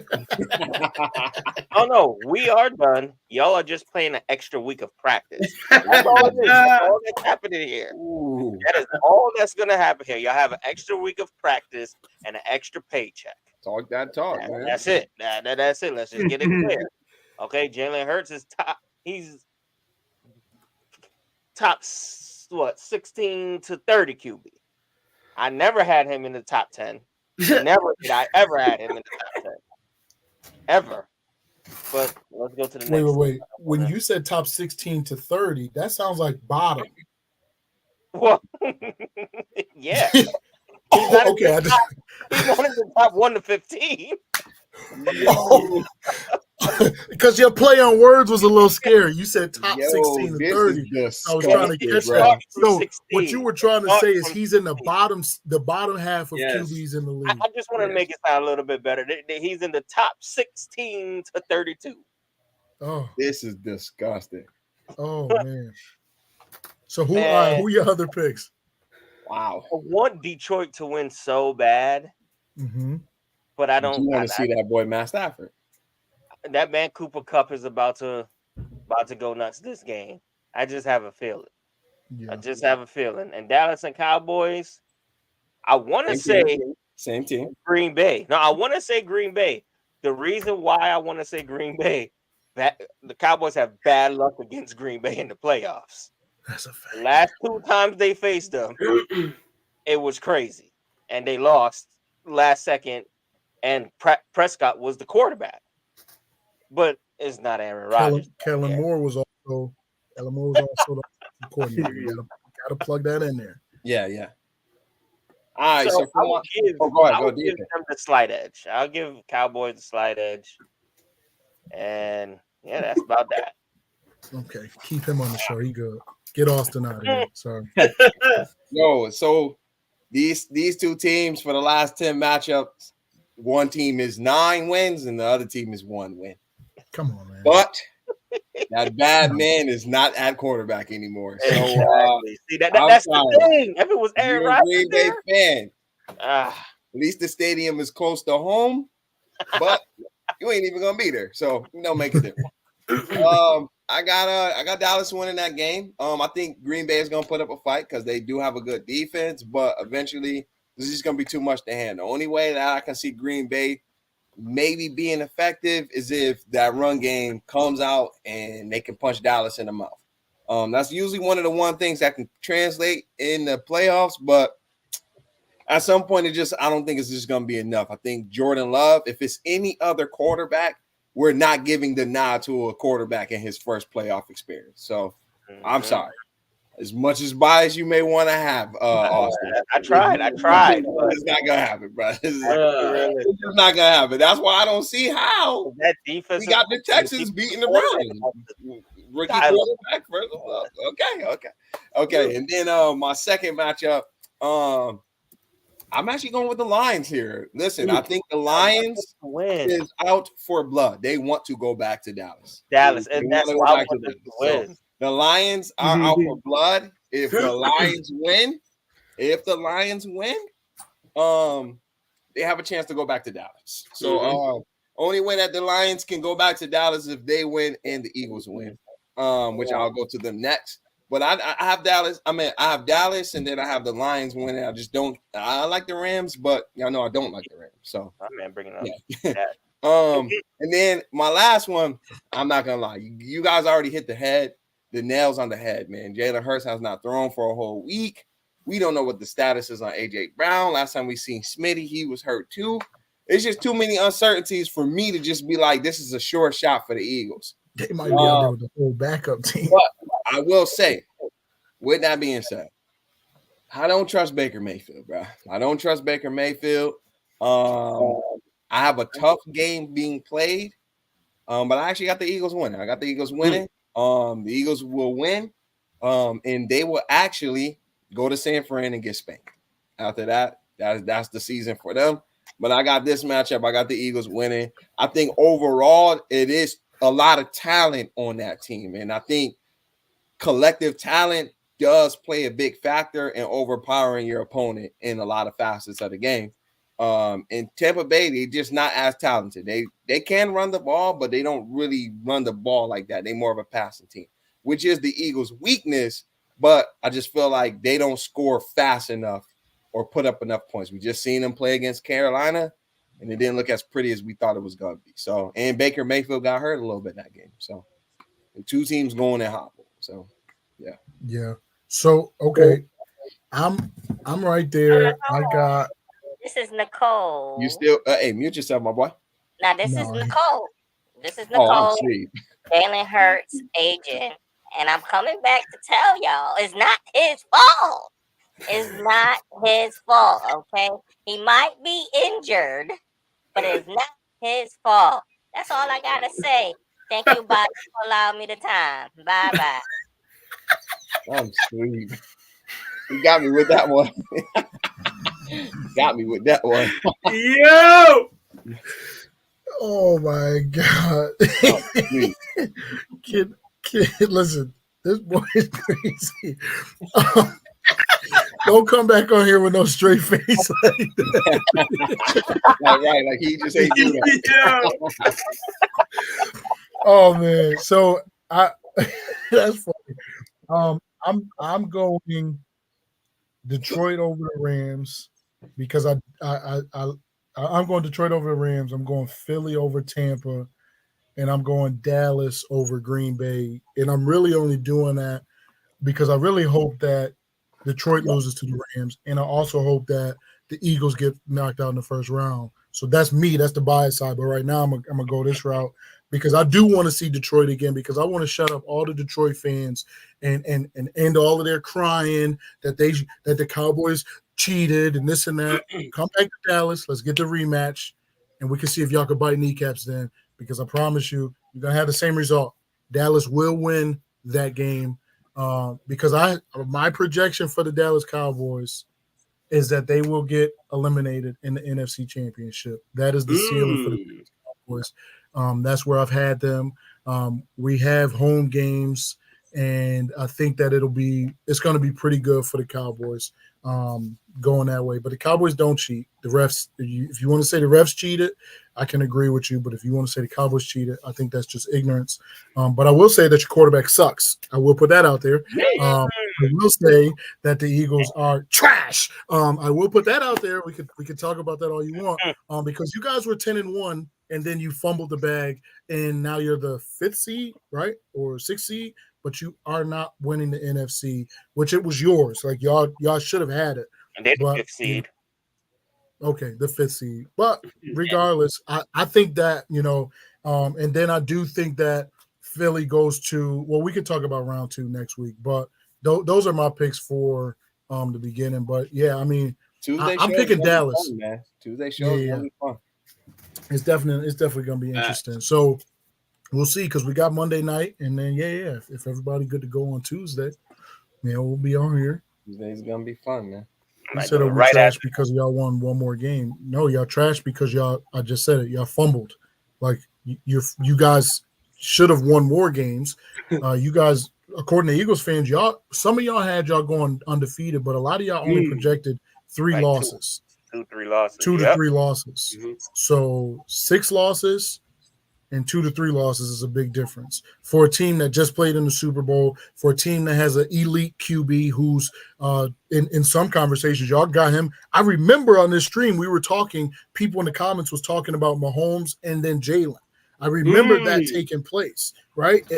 S2: Oh no, we are done. Y'all are just playing an extra week of practice. That's all it is. That's all that's happening here.
S4: Ooh.
S2: That is all that's gonna happen here. Y'all have an extra week of practice and an extra paycheck.
S4: Talk that talk, man.
S2: That's it. That's it. Let's just get it clear. Okay, Jalen Hurts is top. He's top 16 to 30 QB. I never had him in the top 10. Never did I ever had him in the top 10. Ever. But let's go to the next.
S1: Wait. When you said top 16 to 30, that sounds like bottom.
S2: Well, yeah.
S1: Okay.
S2: He wanted the top 1 to 15.
S1: Because your play on words was a little scary. You said top 16 to
S4: this
S1: 30.
S4: is
S1: I was trying to catch
S2: Start
S1: that.
S2: from
S1: So
S2: 16.
S1: what you were trying to
S2: Start
S1: say is
S2: from
S1: he's in the
S2: 16.
S1: bottom half of QBs in the league.
S2: I just want to make it sound a little bit better. He's in the top 16 to 32.
S1: Oh,
S4: This is disgusting.
S1: Oh man. So who your other picks?
S4: Wow.
S2: I want Detroit to win so bad, but I don't.
S4: You want to see that boy Matt Stafford?
S2: That man Cooper Kupp is about to go nuts this game. I just have a feeling.
S1: Yeah.
S2: I just have a feeling. And Dallas and Cowboys, I want to say
S4: same team.
S2: Green Bay. No, I want to say Green Bay. The reason why I want to say Green Bay, that the Cowboys have bad luck against Green Bay in the playoffs.
S1: That's a fact.
S2: The last 2 times they faced them, it was crazy, and they lost last second. And Prescott was the quarterback, but it's not Aaron Rodgers.
S1: Kellen Moore was also the coordinator. You gotta plug that in there.
S4: Yeah. All right, so
S2: I will give them the slight edge. I'll give Cowboys the slight edge, and yeah, that's about that.
S1: Okay, keep him on the show. He good. Get Austin out of here. Sorry.
S4: Yo, so these 2 teams for the last 10 matchups, one team is 9 wins and the other team is 1 win.
S1: Come on, man.
S4: But that bad man is not at quarterback anymore. So
S2: see that's the thing. If it was Aaron Rodgers,
S4: Green Bay fan. At least the stadium is close to home, but you ain't even gonna be there, so it don't make a difference. I got Dallas winning that game. I think Green Bay is gonna put up a fight because they do have a good defense, but eventually this is just gonna be too much to handle. The only way that I can see Green Bay maybe being effective is if that run game comes out and they can punch Dallas in the mouth. That's usually one of the things that can translate in the playoffs, but at some point I don't think it's just going to be enough. I think Jordan Love, if it's any other quarterback, we're not giving the nod to a quarterback in his first playoff experience. So I'm sorry. As much as bias you may want to have, Austin.
S2: I tried.
S4: It's not gonna happen, bro. It's just not gonna happen. That's why I don't see how
S2: that defense.
S4: We got the Texans beating the Browns. Rookie quarterback first of all. Okay. And then my second matchup, I'm actually going with the Lions here. Listen, I think the Lions is out for blood. They want to go back to Dallas.
S2: And that's why I want them to win.
S4: So, the Lions are out for blood. If the Lions win, they have a chance to go back to Dallas. So only way that the Lions can go back to Dallas is if they win and the Eagles win, which I'll go to them next. But I have Dallas. I have Dallas, and then I have the Lions winning. I like the Rams, but y'all know I don't like the Rams. So
S2: bring it up.
S4: Yeah. And then my last one, I'm not gonna lie, you guys already hit the nails on the head, man. Jalen Hurts has not thrown for a whole week. We don't know what the status is on AJ Brown. Last time we seen Smitty, he was hurt too. It's just too many uncertainties for me to just be like, this is a sure shot for the Eagles.
S1: They might be out there with the whole backup team.
S4: But I will say, with that being said, I don't trust Baker Mayfield, bro. I don't trust Baker Mayfield. I have a tough game being played, but I actually got the Eagles winning. I got the Eagles winning. The Eagles will win, and they will actually go to San Fran and get spanked. After that, that's the season for them. But I got this matchup. I got the Eagles winning. I think overall it is a lot of talent on that team, and I think collective talent does play a big factor in overpowering your opponent in a lot of facets of the game. In Tampa Bay, they're just not as talented. They can run the ball, but they don't really run the ball like that. They're more of a passing team, which is the Eagles' weakness. But I just feel like they don't score fast enough or put up enough points. We just seen them play against Carolina, and it didn't look as pretty as we thought it was going to be. So, and Baker Mayfield got hurt a little bit in that game. So, and 2 teams going in hot. So, yeah.
S1: So, okay, I'm right there. I got.
S6: This is Nicole.
S4: You still, hey, mute yourself, my boy.
S6: Now, this is Nicole. This is Nicole. Jalen Hurts' agent. And I'm coming back to tell y'all it's not his fault. is not his fault, okay? He might be injured, but it's not his fault. That's all I gotta say. Thank you, Bob, for allowing me the time. Bye-bye.
S4: I'm sweet. You got me with that one. Got me with that one.
S3: Yo!
S1: Oh my God. Kid, listen, this boy is crazy. Don't come back on here with no straight face like that.
S4: Like he just ain't do that.
S1: Oh man, so that's funny. I'm going Detroit over the Rams because I'm going Detroit over the Rams. I'm going Philly over Tampa, and I'm going Dallas over Green Bay. And I'm really only doing that because I really hope that Detroit loses to the Rams, and I also hope that the Eagles get knocked out in the first round. So that's me. That's the bias side. But right now, I'm gonna go this route because I do want to see Detroit again because I want to shut up all the Detroit fans and end all of their crying that the Cowboys cheated and this and that. Come back to Dallas. Let's get the rematch, and we can see if y'all can bite kneecaps then. Because I promise you, you're gonna have the same result. Dallas will win that game. Because my projection for the Dallas Cowboys is that they will get eliminated in the NFC Championship. That is the ceiling for the Dallas Cowboys. That's where I've had them. We have home games, and I think that it's going to be pretty good for the Cowboys going that way. But the Cowboys don't cheat. The refs, if you want to say the refs cheated, I can agree with you. But if you want to say the Cowboys cheated, I think that's just ignorance. But I will say that your quarterback sucks. I will put that out there. I will say that the Eagles are trash. I will put that out there. We could talk about that all you want. Because you guys were 10-1, and then you fumbled the bag, and now you're the 5th seed, right, or 6th seed. But you are not winning the NFC, which it was yours. Like y'all should have had it.
S2: And they're the 5th seed.
S1: Okay, the 5th seed. But regardless, I think that, and then I do think that Philly goes to, well, we could talk about round 2 next week, but those are my picks for the beginning. But yeah, I mean, I'm picking Dallas.
S4: Fun, man. Tuesday show is gonna be fun.
S1: It's definitely gonna be interesting. So we'll see, because we got Monday night, and then if everybody good to go on Tuesday, we'll be on here.
S4: Tuesday's gonna be fun, man.
S1: You said we trash because y'all won one more game. No, y'all trash because I just said it, y'all fumbled. Like you guys should have won more games. You guys, according to Eagles fans, some of y'all had y'all going undefeated, but a lot of y'all only projected 3 losses.
S2: 2-3 losses.
S1: 2 to 3 losses. Mm-hmm. So 6 losses and 2 to 3 losses is a big difference for a team that just played in the Super Bowl, for a team that has an elite QB who's in some conversations, y'all got him. I remember on this stream, we were talking, people in the comments was talking about Mahomes and then Jalen. I remember that taking place, right?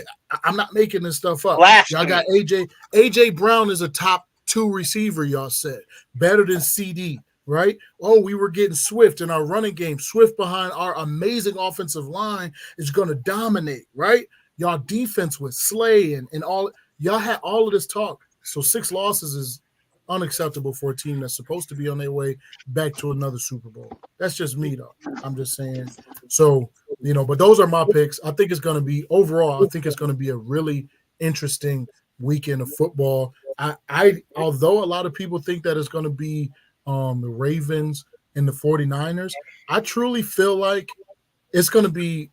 S1: I'm not making this stuff up. Y'all got AJ Brown is a top 2 receiver, y'all said. Better than CD. Right? Oh, we were getting Swift in our running game. Swift behind our amazing offensive line is going to dominate, right? Y'all defense with Slay and all. Y'all had all of this talk. So 6 losses is unacceptable for a team that's supposed to be on their way back to another Super Bowl. That's just me, though. I'm just saying. So, but those are my picks. I think it's going to be, overall, I think it's going to be a really interesting weekend of football. Although a lot of people think that it's going to be the Ravens and the 49ers, I truly feel like there's going to be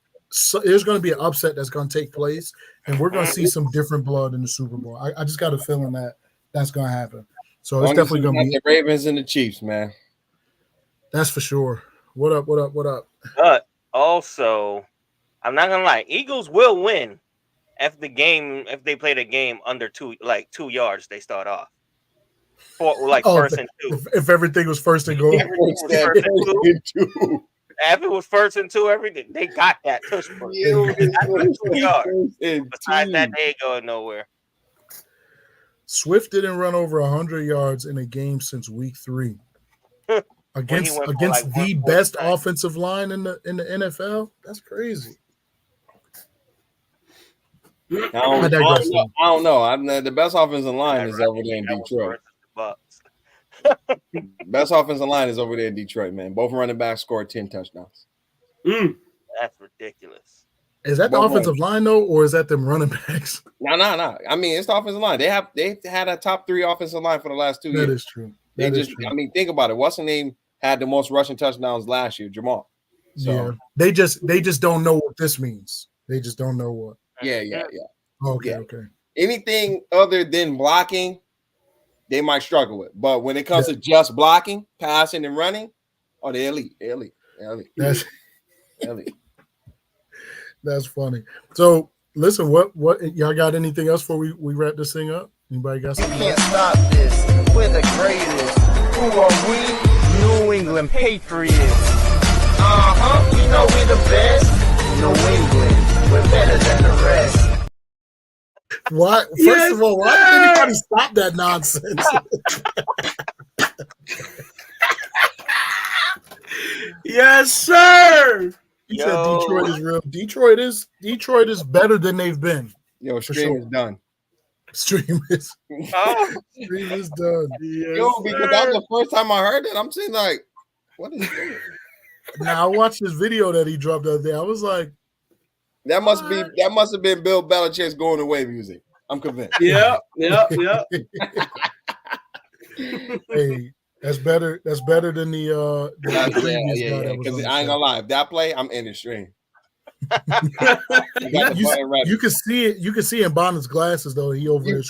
S1: an upset that's going to take place, and we're going to see some different blood in the Super Bowl. I just got a feeling that that's going to happen. So it's definitely going to be
S4: the Ravens and the Chiefs, man.
S1: That's for sure. What up?
S2: But also, I'm not going to lie, Eagles will win if they play the game under 2 yards, they start off. First and 2.
S1: If everything was first and goal.
S2: If it was first and 2, everything, they got that push for 2 yards. Besides that, they ain't going nowhere.
S1: Swift didn't run over 100 yards in a game since week 3 against the best offensive line in the NFL. That's crazy.
S4: I don't know. The best offensive line is over there in Detroit. Best offensive line is over there in Detroit, man. Both running backs scored 10 touchdowns.
S2: That's ridiculous.
S1: Is that the offensive line though, or is that them running backs?
S4: No. I mean, it's the offensive line. They had a top 3 offensive line for the last 2 years.
S1: That is true.
S4: I mean, think about it. What's the name had the most rushing touchdowns last year? Jamal. So,
S1: yeah, they just don't know what this means. They just don't know what.
S4: Yeah.
S1: Okay.
S4: Anything other than blocking, they might struggle with. But when it comes to just blocking, passing, and running, they're elite. They're elite.
S1: That's
S4: elite.
S1: That's funny. So listen, what y'all got anything else before we wrap this thing up? Anybody got something?
S7: You can't stop this. We're the greatest. Who are we? New England Patriots. You know we the best. New England, we're better than the rest.
S1: Why? First of all, why did anybody stop that nonsense?
S3: Yes, sir.
S1: He said Detroit is real. Detroit is better than they've been.
S4: Yo, stream is done.
S1: Stream is done.
S4: Yes, because that was the first time I heard it. I'm saying like, what is this?
S1: Now I watched this video that he dropped the other day. I was like,
S4: that must have been Bill Belichick's going away music. I'm convinced.
S3: Yeah.
S1: Hey, that's better. That's better than the previous guy that was on the
S4: I ain't
S1: show.
S4: gonna lie. If that play, I'm in the stream.
S1: You can see it. You can see in Bonnet's glasses though. He over there.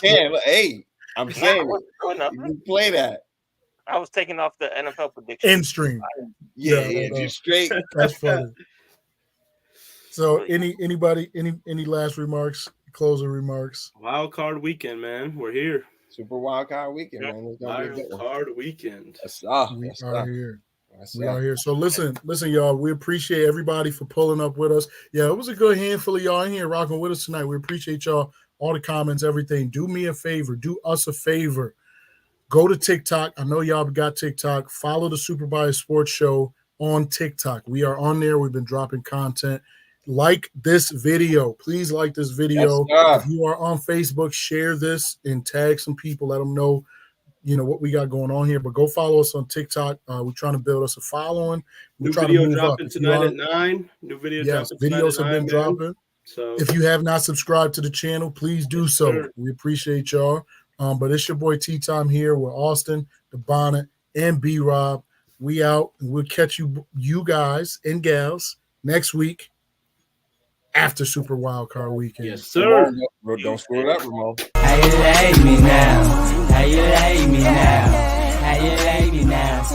S4: Hey, I'm saying you play that.
S2: I was taking off the NFL prediction.
S1: In stream.
S4: Yeah, just straight.
S1: That's funny. So anybody any last remarks, closing remarks?
S3: Wild card weekend, man. We're here.
S4: Super wild card weekend, man. It's gonna be a good one.
S3: Card weekend.
S1: We are here. We are here. So listen, y'all. We appreciate everybody for pulling up with us. Yeah, it was a good handful of y'all in here rocking with us tonight. We appreciate y'all, all the comments, everything. Do me a favor. Do us a favor. Go to TikTok. I know y'all got TikTok. Follow the SuperBiased Sports Show on TikTok. We are on there. We've been dropping content. Like this video. Please like this video. If you are on Facebook, share this and tag some people. Let them know, what we got going on here. But go follow us on TikTok. We're trying to build us a following. We're
S3: New video dropping tonight at 9. New video dropping tonight
S1: videos
S3: at 9,
S1: have been dropping.
S3: So
S1: if you have not subscribed to the channel, please do so.
S3: Sure.
S1: We appreciate y'all. But it's your boy T-Time here with Austin, the Bonnet, and B-Rob. We out. And we'll catch you guys and gals next week after Super Wild Card Weekend.
S3: Yes, sir.
S4: Don't screw it up, Ramon.
S8: How you like me now? How you like me now? How you like me now?